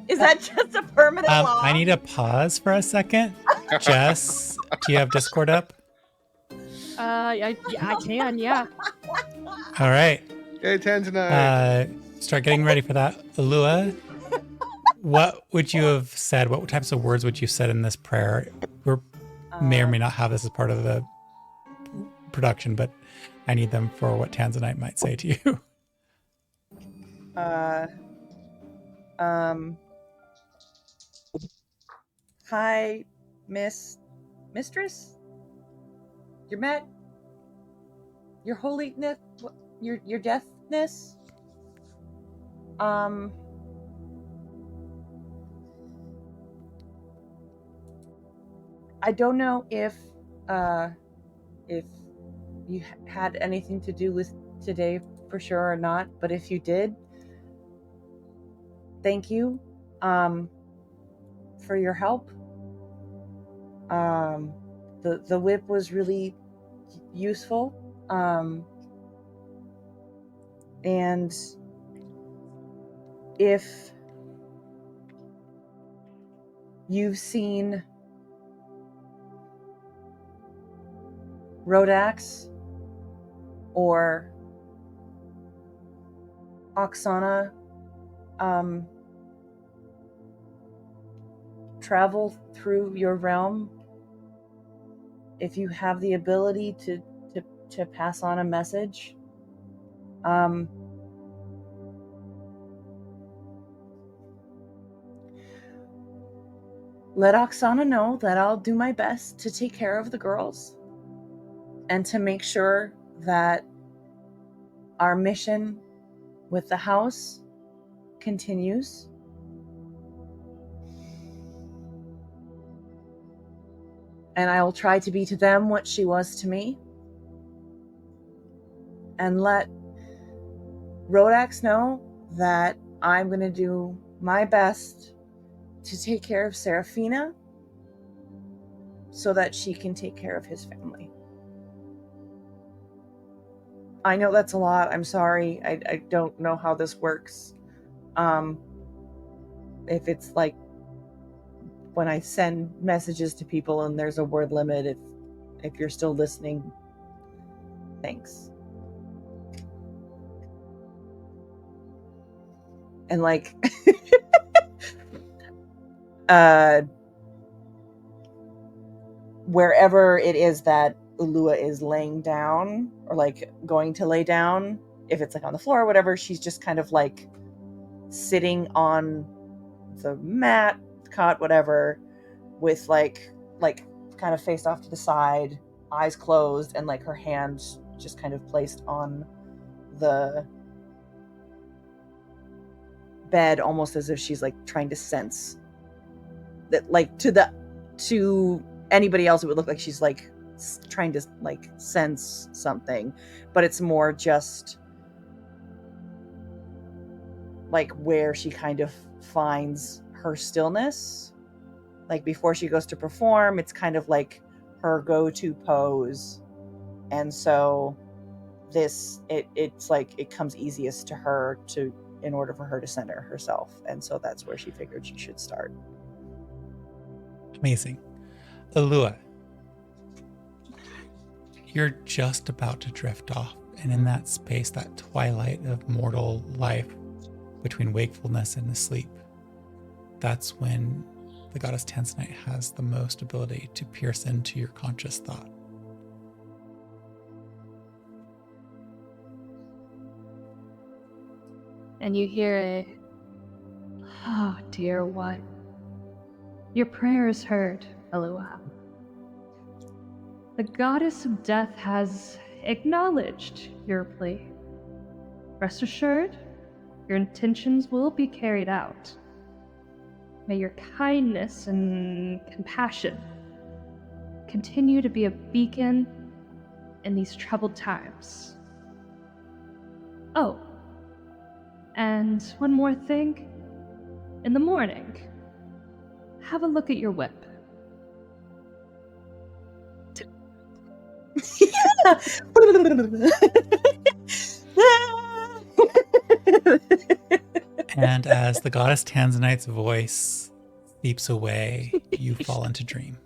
Is that just a permanent law? I need a pause for a second. Jess, do you have Discord up? I can, yeah. All right. Hey, Tanzanite. Start getting ready for that. Alua, what would you have said? What types of words would you said in this prayer? We may or may not have this as part of the production, but I need them for what Tanzanite might say to you. Hi, mistress? Your holiness, your deathness? I don't know if you had anything to do with today for sure or not, but if you did, thank you for your help. The whip was really useful, and if you've seen Rodax or Oksana travel through your realm, if you have the ability to pass on a message, let Oksana know that I'll do my best to take care of the girls and to make sure that our mission with the house continues. And I will try to be to them what she was to me. And let Rodax know that I'm going to do my best to take care of Seraphina so that she can take care of his family. I know that's a lot. I'm sorry. I don't know how this works. If it's like when I send messages to people and there's a word limit, if you're still listening, thanks. and like wherever it is that Ulua is laying down or like going to lay down, if it's like on the floor or whatever, she's just kind of like sitting on the mat, cot, whatever, with like kind of faced off to the side, eyes closed, and like her hand just kind of placed on the bed, almost as if she's like trying to sense that, like to anybody else it would look like she's like trying to like sense something, but it's more just like where she kind of finds her stillness. Like before she goes to perform, it's kind of like her go-to pose, and so it's like it comes easiest to her to in order for her to center herself, and so that's where she figured she should start. Amazing. Ulua, you're just about to drift off, and in that space, that twilight of mortal life between wakefulness and asleep, that's when the goddess Tanzanite has the most ability to pierce into your conscious thought. And you hear a, "Oh, dear one. Your prayer is heard, Ulua. The goddess of death has acknowledged your plea. Rest assured, your intentions will be carried out. May your kindness and compassion continue to be a beacon in these troubled times. Oh, and one more thing. In the morning, have a look at your whip. And as the goddess Tanzanite's voice seeps away, you fall into dream.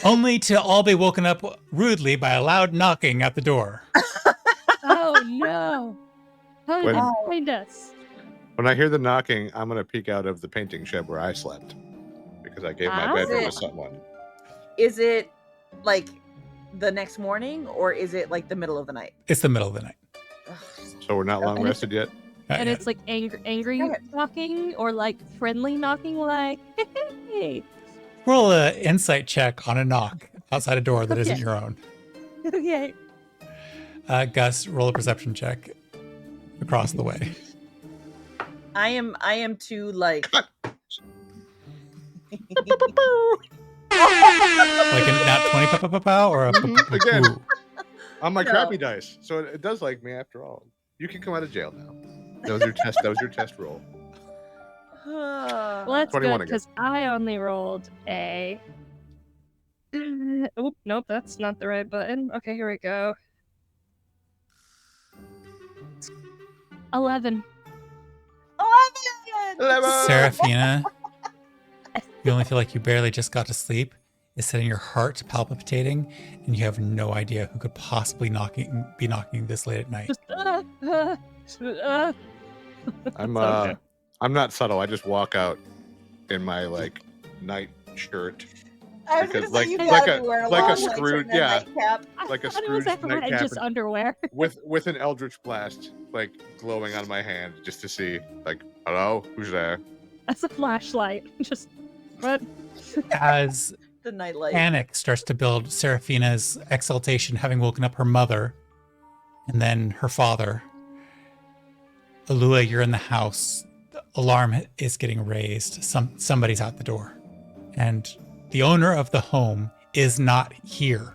Only to all be woken up rudely by a loud knocking at the door. Oh no! Find us. When I hear the knocking, I'm going to peek out of the painting shed where I slept because I gave my bedroom to someone. Is it like the next morning, or is it like the middle of the night? It's the middle of the night. So we're not long rested yet? And it's like angry knocking, or like friendly knocking, like, hey. Roll an insight check on a knock outside a door that isn't your own. Okay. Gus, roll a perception check across the way. I am too like Like a nat 20 pa-pa-pa-pow or a Again, on my crappy dice. So it does like me after all. You can come out of jail now. That was your test. That was your test roll. Well, that's good because I only rolled a. Oh, nope, that's not the right button. Okay, here we go. 11. 11! Seraphina, you only feel like you barely just got to sleep. Is setting your heart palpitating, and you have no idea who could possibly be knocking this late at night. I'm not subtle. I just walk out in my like night shirt. I was gonna say, like a Scrooge, like a Scrooge nightcap, just underwear with an eldritch blast like glowing on my hand, just to see like, hello, who's there? That's a flashlight. Just what? As the nightlight panic starts to build, Seraphina's exaltation, having woken up her mother and then her father. Ulua, you're in the house. The alarm is getting raised. Somebody's out the door, and the owner of the home is not here.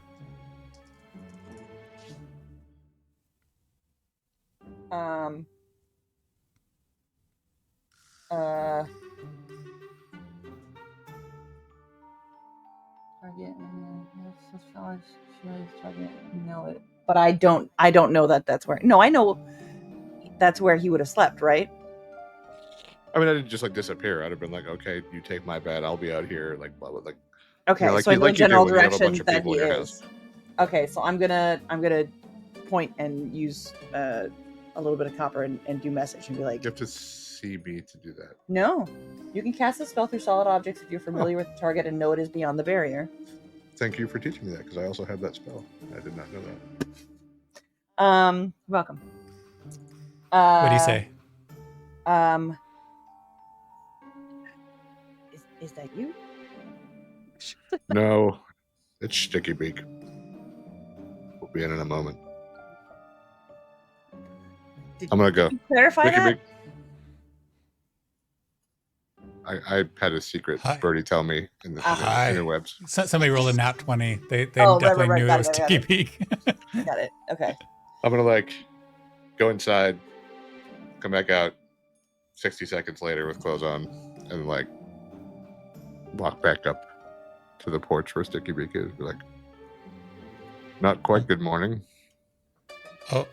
But I don't know that that's where. No, I know that's where he would have slept, right? I mean, I didn't just like disappear. I'd have been like, okay, you take my bed, I'll be out here, like blah blah. Like, okay, you know, like so I know like general you do when you have a direction bunch of that people he in your is. house. Okay, so I'm gonna point and use a little bit of copper and do message and be like, You have to see me to do that. no, you can cast a spell through solid objects if you're familiar with the target and know it is beyond the barrier. Thank you for teaching me that, because I also have that spell. I did not know that. Welcome. What do you say? Is that you? No, it's Sticky Beak. We'll be in a moment. Did I'm gonna go. you clarify Sticky that? Beak. I had a secret Hi. birdie tell me in the Hi. interwebs. Somebody rolled a nat 20. They Oh, definitely right. knew Got it was it. Sticky Peak. Got it. Okay. I'm gonna go inside, come back out 60 seconds later with clothes on, and walk back up to the porch where Sticky Beak is. Be like, not quite good morning. Oh,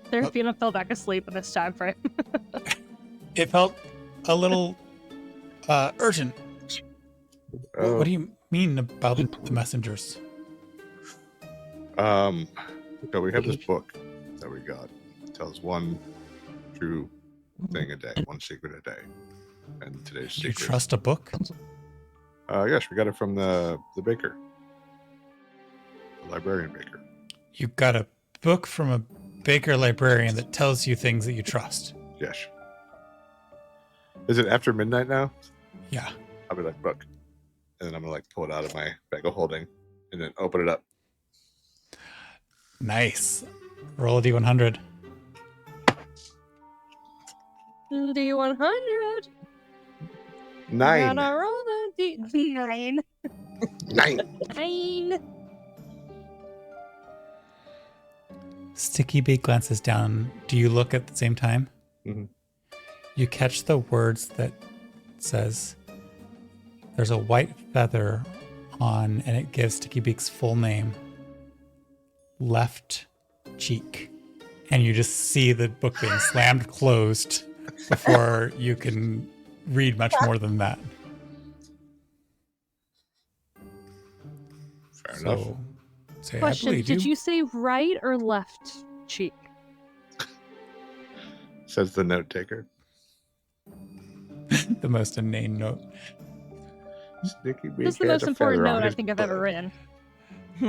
Seraphina fell back asleep in this time frame. it felt a little urgent. Oh, What do you mean about the messengers? so we have this book that we got. It tells one true thing a day, one secret a day. And today's You secret. trust a book? Yes, we got it from the baker. The librarian baker. You got a book from a baker librarian that tells you things that you trust. Yes. Is it after midnight now? Yeah. I'll be like, book. And then I'm gonna pull it out of my bag of holding and then open it up. Nice. Roll a d100. D100. 9. Gotta roll a D9. 9. 9. Sticky Beak glances down. Do you look at the same time? Mhm. You catch the words that says, there's a white feather on, and it gives Sticky Beak's full name, left cheek. And you just see the book being slammed closed before you can read much more than that. Fair enough. So, say, I Question, believe did you say right or left cheek? Says the note taker. The most inane note. Sticky Beak This is the has most a important feather on note I his think I've ever butt. written.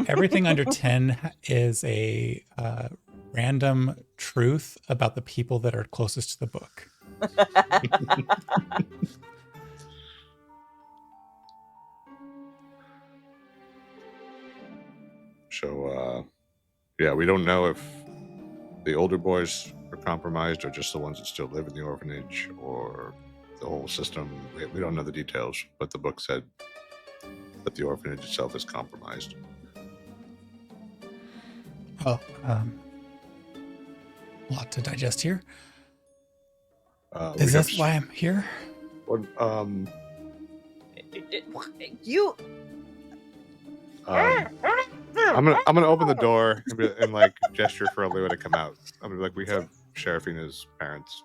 Everything under 10 is a random truth about the people that are closest to the book. So, yeah, we don't know if the older boys are compromised or just the ones that still live in the orphanage or the whole system. We don't know the details, but the book said that the orphanage itself is compromised. Well, a lot to digest here. Is this why I'm here? You. I'm gonna open the door and gesture for Alua to come out. I'm gonna be like, we have Seraphina's parents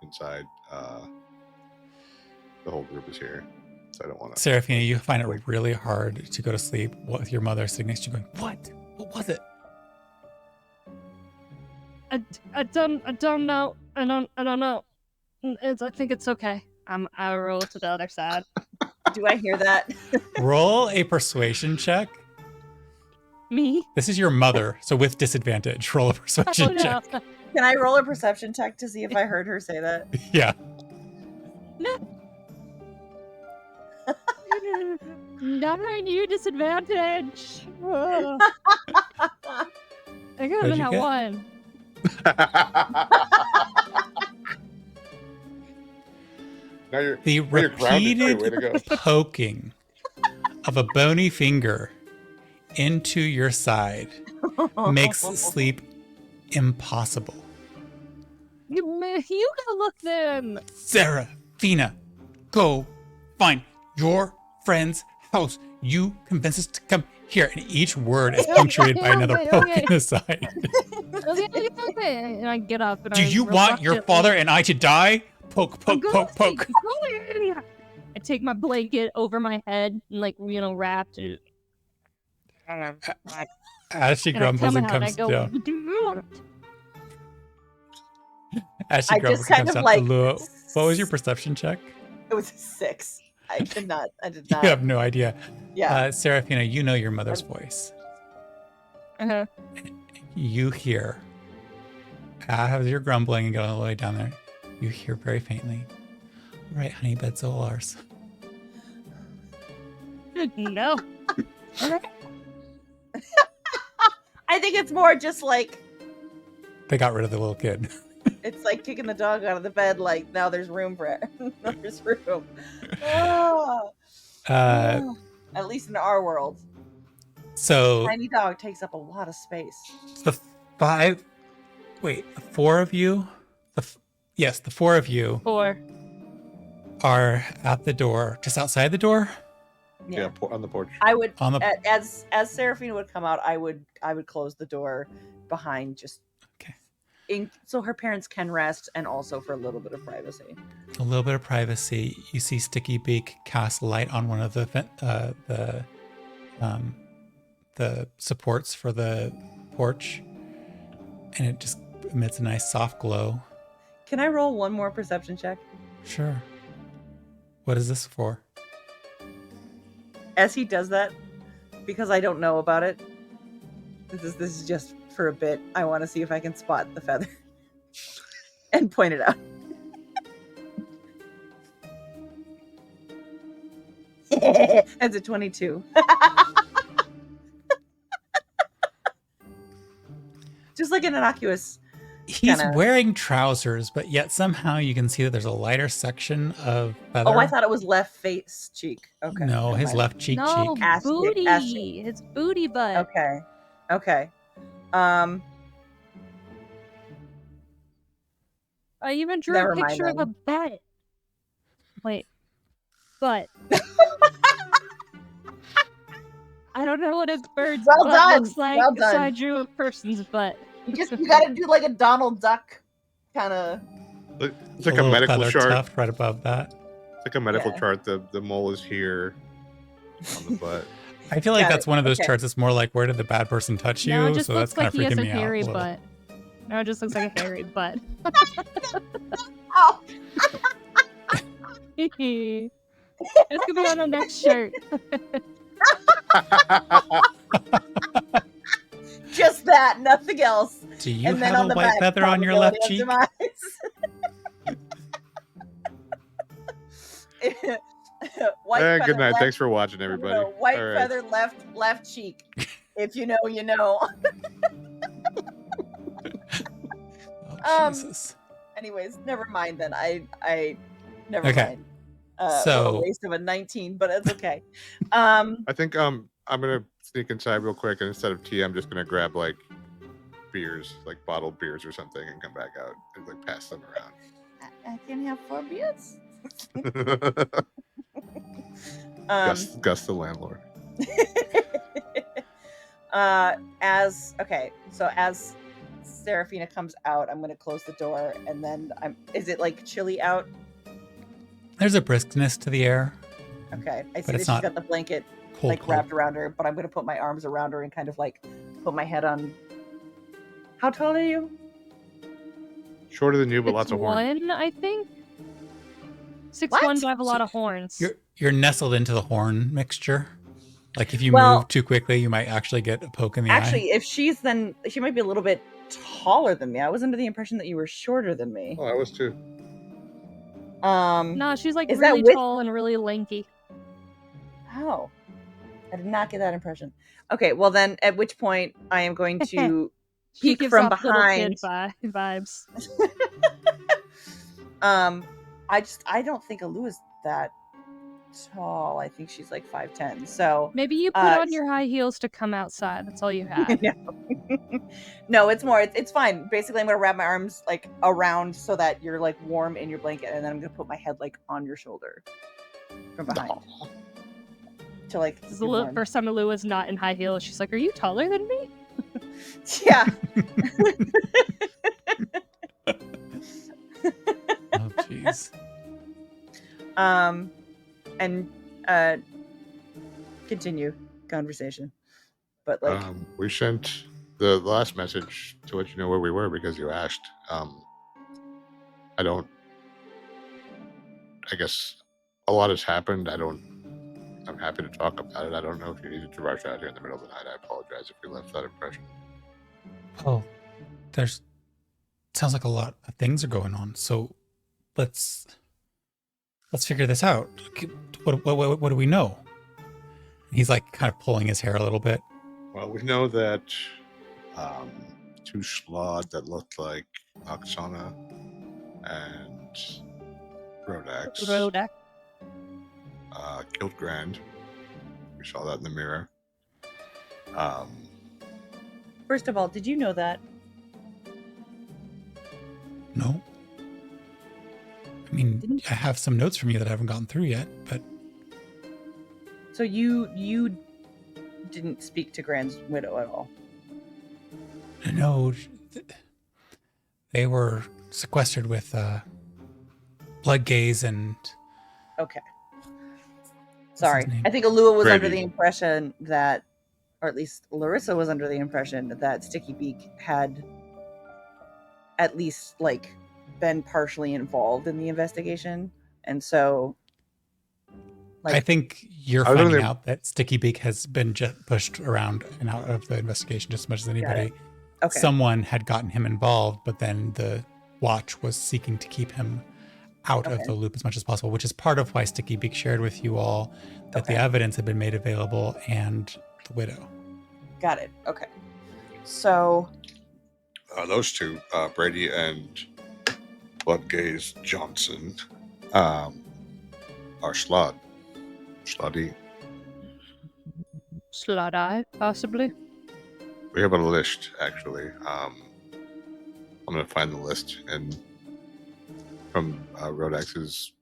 inside. The whole group is here, so I don't want to. Seraphina, you find it really hard to go to sleep with your mother sitting next to you going, what? What was it? I don't know. I don't know. I think it's okay. I roll to the other side. Do I hear that? Roll a persuasion check. Me? This is your mother, so with disadvantage, roll a persuasion check. Can I roll a perception check to see if I heard her say that? Yeah. No. Not on you, disadvantage. I got What'd you that get? one. Now you're The you're grounded too. Way to go. repeated poking of a bony finger into your side makes sleep impossible. You go look then. Seraphina, go find your friend's house. You convince us to come here. And each word is punctuated by another poke in the side. Okay. And I get up and Do you want your father and I to die? Poke, poke, poke, poke. I take my blanket over my head and wrapped it. As she grumbles and comes down. As she I grumbles, just and kind comes of down. like. Lua, what was your perception check? It was a 6. I did not. You have no idea. Yeah. Seraphina, you know your mother's voice. Uh-huh. You hear, as you're grumbling and going all the way down there, you hear very faintly, "All right, honey, bed's all ours." No. I think it's more just like They got rid of the little kid. it's like kicking the dog out of the bed. Like now there's room for it. There's room. Oh. Oh. At least in our world, So tiny dog takes up a lot of space. the four of you, yes, the four of you 4. are at the door, just outside the door. Yeah, on the porch. I would On the as Seraphina would come out, I would close the door behind just so her parents can rest and also for a little bit of privacy. A little bit of privacy. You see Sticky Beak cast light on one of the supports for the porch, and it just emits a nice soft glow. Can I roll one more perception check? Sure. What is this for? As he does that, because I don't know about it, this is just for a bit. I want to see if I can spot the feather and point it out. That's a 22. Just like an innocuous. He's wearing trousers, but yet somehow you can see that there's a lighter section of feather. Oh, I thought it was left face cheek. Okay. No, his left cheek. No, cheek. booty. Ass cheek. It's booty butt. Okay. I even drew Never a picture mind of a bat. Wait. Butt. I don't know what a bird's Well butt done. looks like, Well so I done. drew a person's butt. You gotta do like a Donald Duck kind of. It's like a medical feather chart. tuft right above that. It's like a medical chart. The mole is here on the butt. I feel like Got that's it. one of those Okay. charts that's more like, where did the bad person touch you? Now it just So that's looks kind like of he has freaking a me out. hairy a little. butt. Now it just looks like a hairy butt. Oh. It's gonna be on the next shirt. Just that, nothing else. Do you And then have on a the white back, feather on your left cheek? probability of demise. White feather Good night. left- Thanks for watching, everybody. no, white All right. feather left cheek. If you know, you know. Oh, Jesus. Anyways, never mind then. I never Okay. mind. What a So- waste of a 19, but it's okay. I think I'm gonna sneak inside real quick, and instead of tea, I'm just gonna grab like beers, like bottled beers or something, and come back out and like pass them around. I can have 4 beers. Gus the landlord. As Seraphina comes out, I'm gonna close the door, and then is it like chilly out? There's a briskness to the air. Okay, I see But that it's she's not got the blanket Cold, like wrapped around her, but I'm gonna put my arms around her and kind of like put my head on. How tall are you? Shorter than you, but lots of horns. 1, I think. 6'1", What? but I have a lot of horns. You're nestled into the horn mixture. Like if you Well- move too quickly, you might actually get a poke in the Actually, eye. if she's then she might be a little bit taller than me. I was under the impression that you were shorter than me. Oh, I was too. No, she's like Is that really with- tall and really lanky. Oh, I did not get that impression. Okay, well then, at which point I am going to She peek gives from off little kid behind. vibes. I don't think Alu is that tall. I think she's like 5'10". So Maybe you put on your high heels to come outside. That's all you have. no, it's more. It's fine. Basically, I'm gonna wrap my arms like around so that you're like warm in your blanket, and then I'm gonna put my head like on your shoulder from behind. To like. This is be the warm. first time Lou was not in high heels. She's like, "Are you taller than me?" Yeah. Oh, jeez. And continue conversation, but like We sent the last message to let you know where we were because you asked. I guess a lot has happened. I'm happy to talk about it. I don't know if you needed to rush out here in the middle of the night. I apologize if you left that impression. Oh, there's sounds like a lot of things are going on. So let's figure this out. What do we know? He's like kind of pulling his hair a little bit. Well, we know that two Schlad that looked like Oksana and Rodax Rodak. killed Grand. We saw that in the mirror. First of all, did you know that? No. I mean, I have some notes from you that I haven't gotten through yet, but So you didn't speak to Grand's widow at all? no, they were sequestered with Blood Gaze and Okay. his Sorry. name? I think Alua was under Brady. the impression that, or at least Larissa was under the impression that Sticky Beak had at least like been partially involved in the investigation. And so I think you're Other finding than- out that Sticky Beak has been pushed around and out of the investigation just as much as anybody. okay. Someone had gotten him involved, but then the Watch was seeking to keep him out of Okay. the loop as much as possible, which is part of why Sticky Beak shared with you all that the Okay. evidence had been made available and the widow. Got it. Okay. So those two, Brady and Bloodgaze Johnson, are Schlad. Schladi. Slot-eye, possibly. We have a list, actually. I'm going to find the list and from Rodax's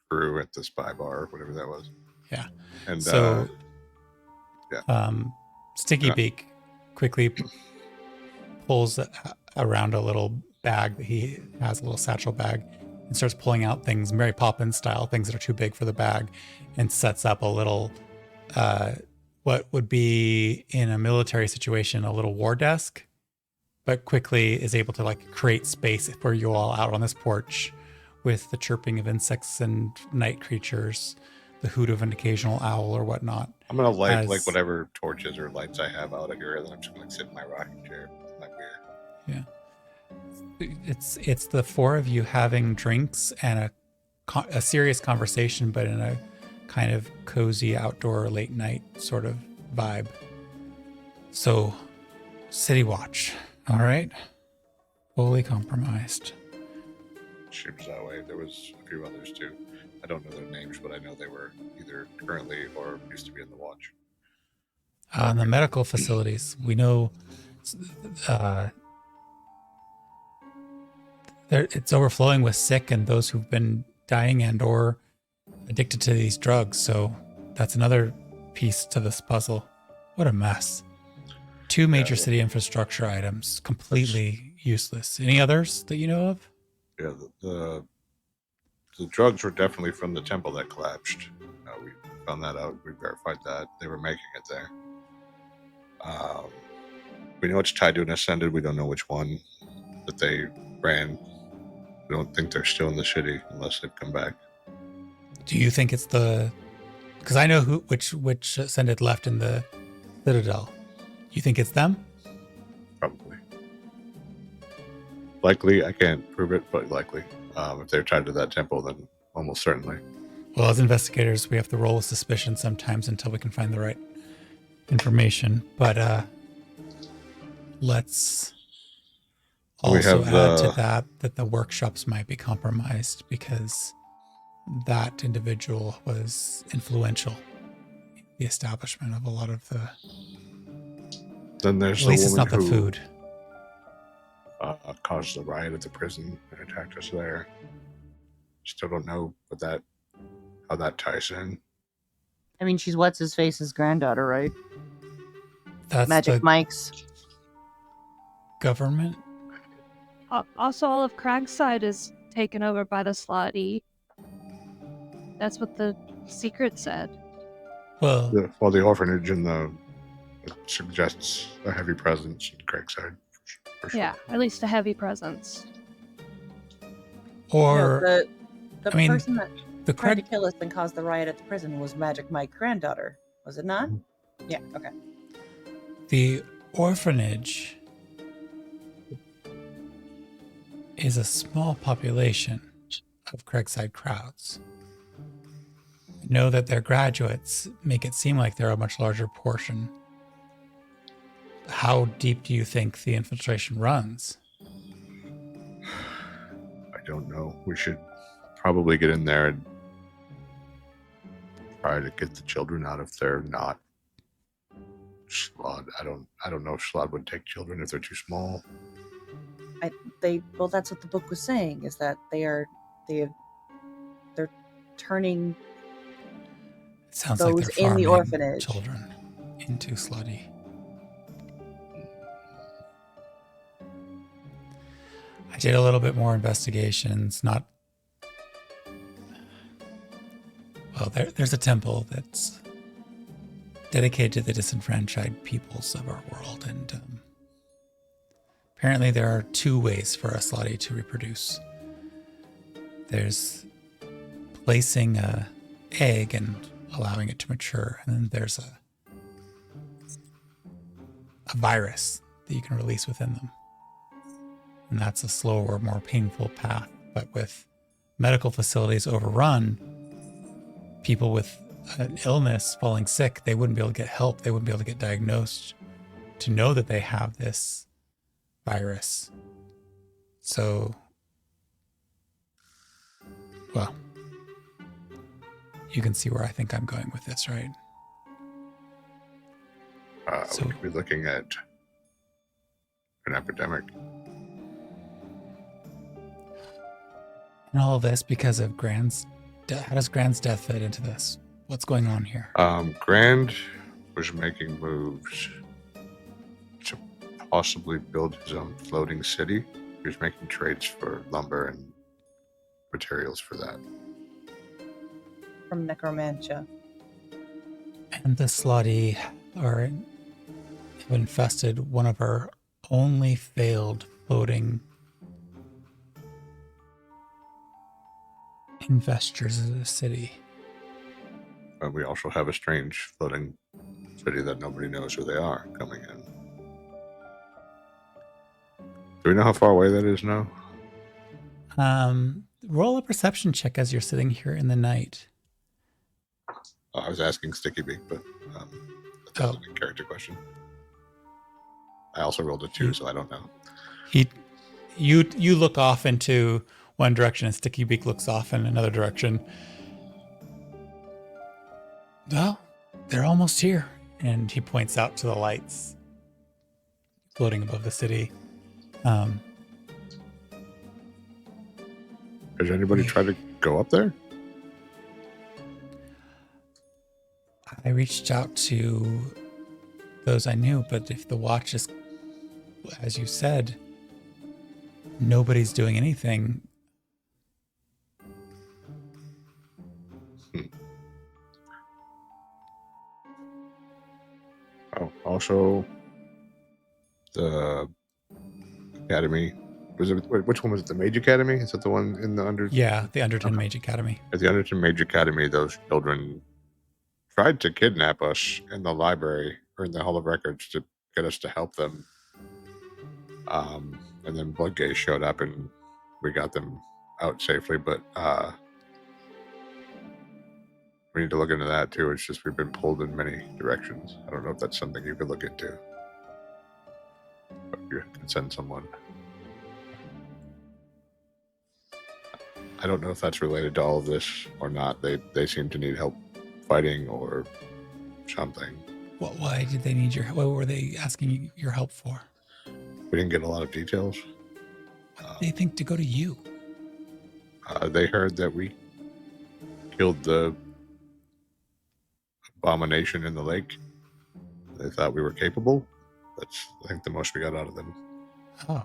crew at the spy bar, whatever that was. Yeah. And So, yeah. Sticky Yeah. Beak quickly pulls around a little bag that he has, a little satchel bag, and starts pulling out things, Mary Poppins style, things that are too big for the bag, and sets up a little, what would be in a military situation, a little war desk, but quickly is able to like create space for you all out on this porch with the chirping of insects and night creatures, the hoot of an occasional owl or whatnot. I'm going to light as- like whatever torches or lights I have out of here, and then I'm just going to sit in my rocking chair with my beer. It's the four of you having drinks and a serious conversation, but in a kind of cozy outdoor late night sort of vibe. So, City Watch, all right? Fully compromised. Seems that way. There was a few others too. I don't know their names, but I know they were either currently or used to be in the watch. In the medical facilities, we know it's overflowing with sick and those who've been dying and or addicted to these drugs. So that's another piece to this puzzle. What a mess. Two major well- city infrastructure items, completely useless. Any others that you know of? Yeah, the drugs were definitely from the temple that collapsed. We found that out. We verified that they were making it there. We know it's tied to an ascended. We don't know which one that they ran. We don't think they're still in the city unless they've come back. Do you think it's the? Because I know which ascended left in the Citadel. You think it's them? Probably. Likely, I can't prove it, but likely. If they're tied to that temple, then almost certainly. Well, as investigators, we have to roll with suspicion sometimes until we can find the right information. But let's We also have add to the- that the workshops might be compromised because that individual was influential in the establishment of a lot of the. Then there's At the least it's woman not the who food. Caused the riot at the prison and attacked us there. Still don't know how that ties in. I mean, she's what's his face's granddaughter, right? That's Magic the Mike's. government. Also, all of Cragside is taken over by the Slotty. That's what the secret said. Well, Well, the orphanage and it suggests a heavy presence in Craig's side. For sure. Yeah, at least a heavy presence. Or, The I mean, person that the tried to Craig, kill us and caused the riot at the prison was Magic Mike's granddaughter, was it not? Yeah, okay. the orphanage is a small population of Craigside crowds. I know that their graduates make it seem like they're a much larger portion. How deep do you think the infiltration runs? I don't know. We should probably get in there and try to get the children out if they're not Schlad. I don't know if Schlad would take children if they're too small. Well, that's what the book was saying, is that they're turning It sounds like those they're in the farming orphanage. children into slutty. I did a little bit more investigations. Not well. There's a temple that's dedicated to the disenfranchised peoples of our world, and apparently there are 2 ways for a slutty to reproduce. There's placing a egg and allowing it to mature, and then there's a virus that you can release within them. And that's a slower, more painful path. But with medical facilities overrun, people with an illness falling sick, they wouldn't be able to get help. They wouldn't be able to get diagnosed to know that they have this virus. So, well, you can see where I think I'm going with this, right? We could be looking at an epidemic. And all of this because of Grand's death. How does Grand's death fit into this? What's going on here? Grand was making moves to possibly build his own floating city. He was making trades for lumber and materials for that. From Necromancia. And the slutty have infested one of our only failed floating investors of the city. But we also have a strange floating city that nobody knows who they are coming in. Do we know how far away that is now? Roll a perception check as you're sitting here in the night. I was asking Sticky Beak, but that's a character question. I also rolled a 2, so I don't know. You look off into one direction, and Sticky Beak looks off in another direction. Well, they're almost here, and he points out to the lights floating above the city. Has anybody tried to go up there? I reached out to those I knew, but if the watch is, as you said, nobody's doing anything. Oh, also the academy. Was it? Which one was it? The Mage Academy? Is that the one in the under? Yeah, the Underton Mage Academy. At the Underton Mage Academy, those children tried to kidnap us in the library or in the Hall of Records to get us to help them. And then Bloodgate showed up and we got them out safely. But we need to look into that too. It's just we've been pulled in many directions. I don't know if that's something you could look into. But you can send someone. I don't know if that's related to all of this or not. They seem to need help fighting or something. Why did they need your help? What were they asking your help for? We didn't get a lot of details. They think to go to you. They heard that we killed the abomination in the lake. They thought we were capable. That's, I think, the most we got out of them. Oh.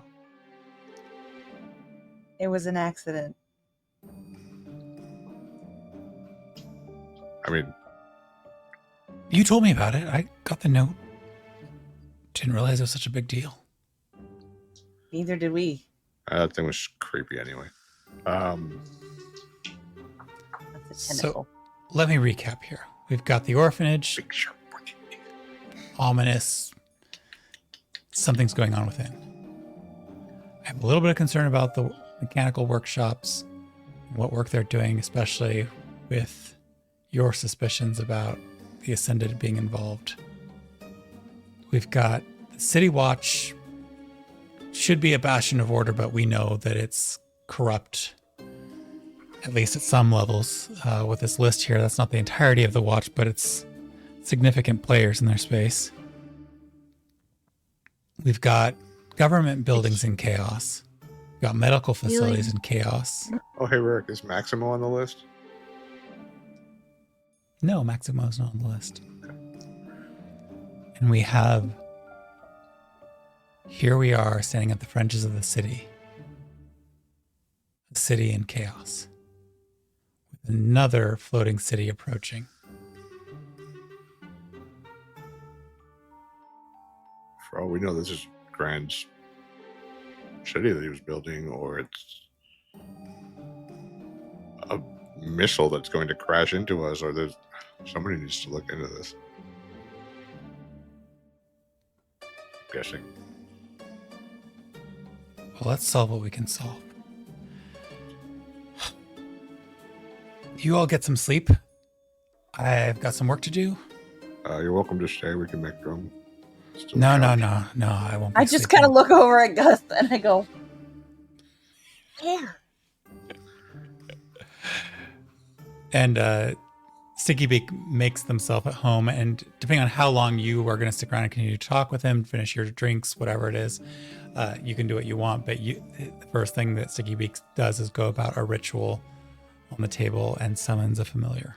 It was an accident. I mean, You told me about it. I got the note. Didn't realize it was such a big deal. Neither did we. that thing was creepy anyway. That's a tentacle. Let me recap here. We've got the orphanage, Big sharp. ominous. Something's going on within. I have a little bit of concern about the mechanical workshops and what work they're doing, especially with your suspicions about the Ascended being involved. We've got the City Watch. Should be a bastion of order, but we know that it's corrupt, at least at some levels. With this list here, that's not the entirety of the Watch, but it's significant players in their space. We've got government buildings in chaos. We've got medical facilities in chaos. Oh, hey, Rick, is Maximo on the list? No, Maximo's not on the list. And we have... Here we are standing at the fringes of the city. A city in chaos. With another floating city approaching. For all we know, this is Grand's city that he was building, or it's a missile that's going to crash into us, or there's somebody needs to look into this. I'm guessing. Well, let's solve what we can solve. You all get some sleep. I've got some work to do. You're welcome to stay. We can make drum. No, I won't be I just sleeping. kind of look over at Gus and I go, "There." And Sticky Beak makes themselves at home, and depending on how long you are going to stick around and continue to talk with him, finish your drinks, whatever it is, you can do what you want. But the first thing that Sticky Beak does is go about a ritual on the table and summons a familiar.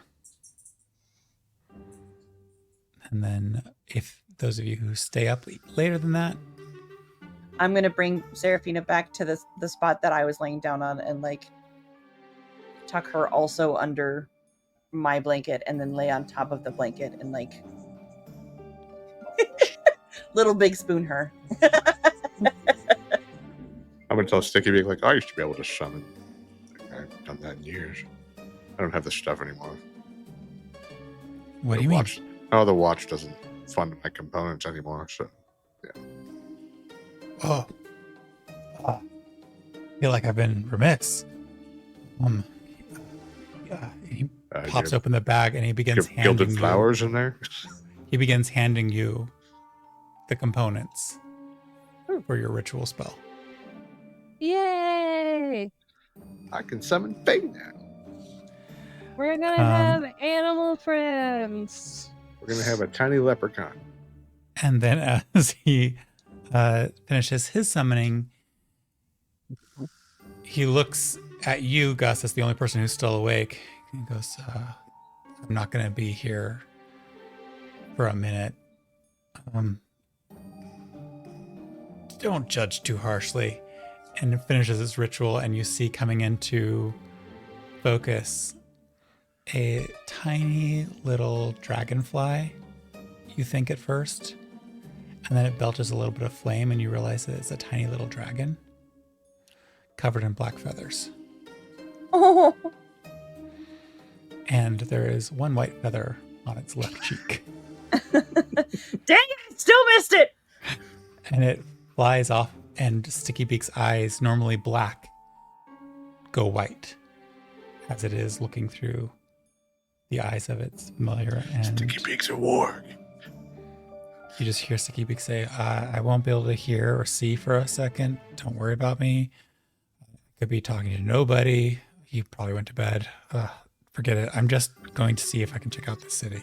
And then if those of you who stay up later than that, I'm gonna bring Seraphina back to the spot that I was laying down on and like tuck her also under my blanket and then lay on top of the blanket and like little big spoon her. I'm gonna tell Sticky Beak, like, I used to be able to summon. Like, I haven't done that in years. I don't have the stuff anymore. what do The you mean? watch, Oh, the watch doesn't fund my components anymore, so Oh, I feel like I've been remiss. He pops open the bag and he begins handing gilded you, flowers in there. he begins handing you the components for your ritual spell. Yay! I can summon Faye now. We're gonna have animal friends. We're gonna have a tiny leprechaun. And then as he finishes his summoning, he looks at you, Gus, as the only person who's still awake. He goes, I'm not going to be here for a minute. Don't judge too harshly. And it finishes his ritual, and you see coming into focus a tiny little dragonfly, you think at first. And then it belches a little bit of flame, and you realize that it's a tiny little dragon covered in black feathers. Oh, And there is one white feather on its left cheek. dang it! Still missed it. And it flies off, and Sticky Beak's eyes, normally black, go white as it is looking through the eyes of its familiar. And Sticky Beak's a warg. you just hear Sticky Beak say, I won't be able to hear or see for a second. Don't worry about me. I could be talking to nobody. He probably went to bed. Forget it. I'm just going to see if I can check out the city.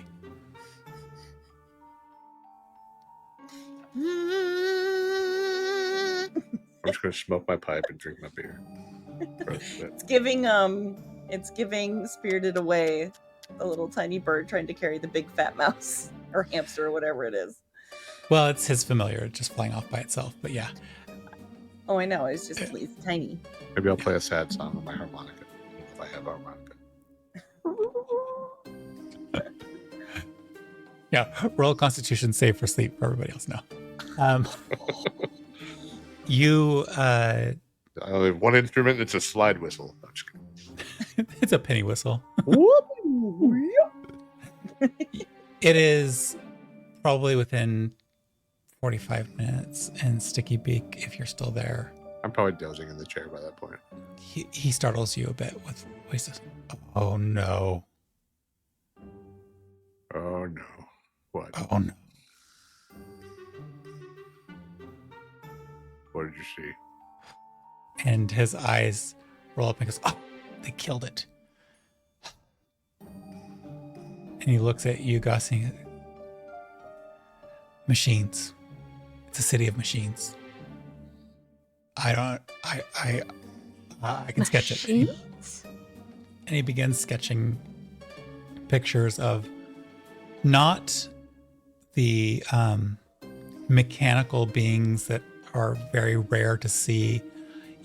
I'm just gonna smoke my pipe and drink my beer. It's giving Spirited Away, a little tiny bird trying to carry the big fat mouse or hamster or whatever it is. Well, it's his familiar, just flying off by itself. But yeah. Oh, I know. It's tiny. Maybe I'll play a sad song on my harmonica if I have harmonica. Yeah, roll Constitution save for sleep for everybody else now. You I only have one instrument. It's a slide whistle. I'm just kidding. It's a penny whistle. Whoop. It is probably within 45 minutes, and Sticky Beak, if you're still there, I'm probably dozing in the chair by that point. he startles you a bit with he says, "Oh no, Oh no. What? oh no." What did you see? And his eyes roll up and goes, "Oh, they killed it." And he looks at you, Gus, and machines. It's a city of machines. I can sketch it. Machines? And he begins sketching pictures of not the mechanical beings that are very rare to see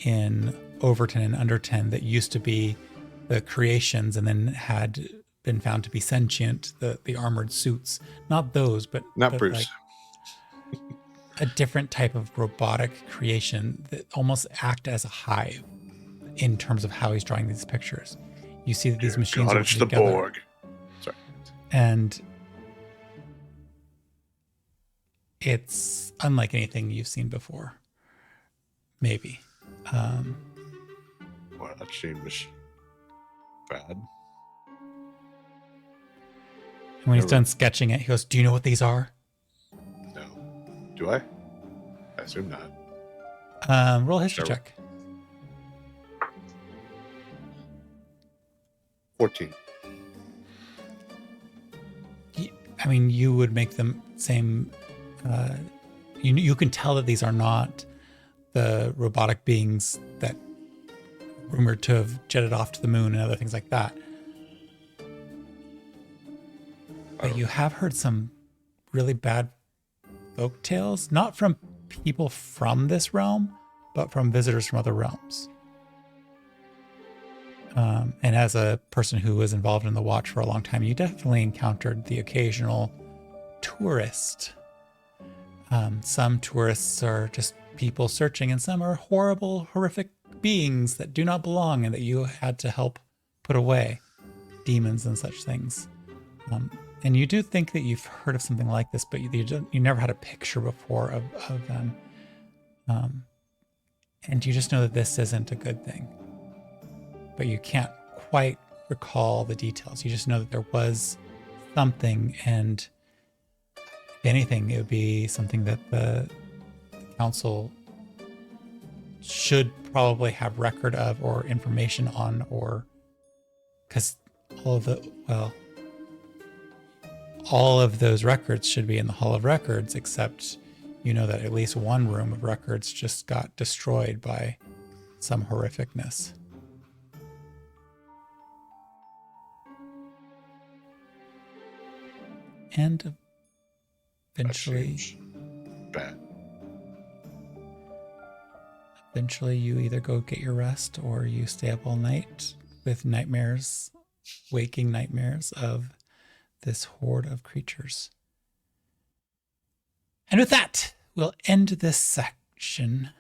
in Overton and Underton that used to be the creations and then had been found to be sentient, the armored suits. Not those, but Not but Bruce. like a different type of robotic creation that almost act as a hive in terms of how he's drawing these pictures. You see that these machines God, are it's the together, Borg. Sorry. and it's unlike anything you've seen before. Maybe. Well, that seems bad. And when he's Never- done sketching it, he goes, "Do you know what these are?" No. Do I? I assume not. Roll a history Sure. check. 14. I mean, you would make them same. You can tell that these are not the robotic beings that rumored to have jetted off to the moon and other things like that. But you have heard some really bad folk tales, not from people from this realm, but from visitors from other realms. And as a person who was involved in the watch for a long time, you definitely encountered the occasional tourist. Some tourists are just people searching, and some are horrible, horrific beings that do not belong and that you had to help put away, demons and such things. And you do think that you've heard of something like this, but you never had a picture before of them. And you just know that this isn't a good thing. But you can't quite recall the details. You just know that there was something, and if anything, it would be something that the council should probably have record of or information on, or because all of those records should be in the Hall of Records, except you know that at least one room of records just got destroyed by some horrificness. And eventually, Bad. eventually you either go get your rest or you stay up all night with nightmares, waking nightmares of this horde of creatures. And with that, we'll end this section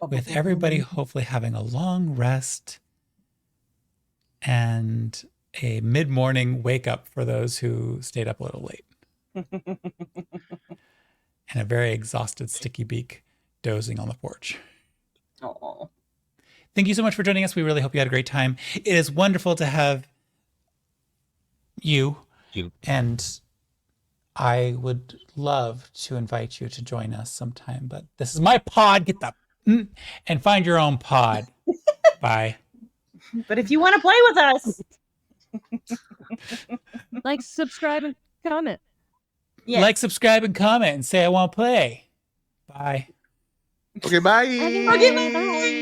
with everybody hopefully having a long rest and a mid-morning wake up for those who stayed up a little late. And a very exhausted Sticky Beak dozing on the porch. Oh, Thank you so much for joining us. We really hope you had a great time. It is wonderful to have you. And I would love to invite you to join us sometime, but this is my pod. Get the and find your own pod. Bye. but if you want to play with us, Like, subscribe, and comment. yes. Like, subscribe, and comment, and say I want to play. Bye. Okay, bye. Okay, Okay, bye.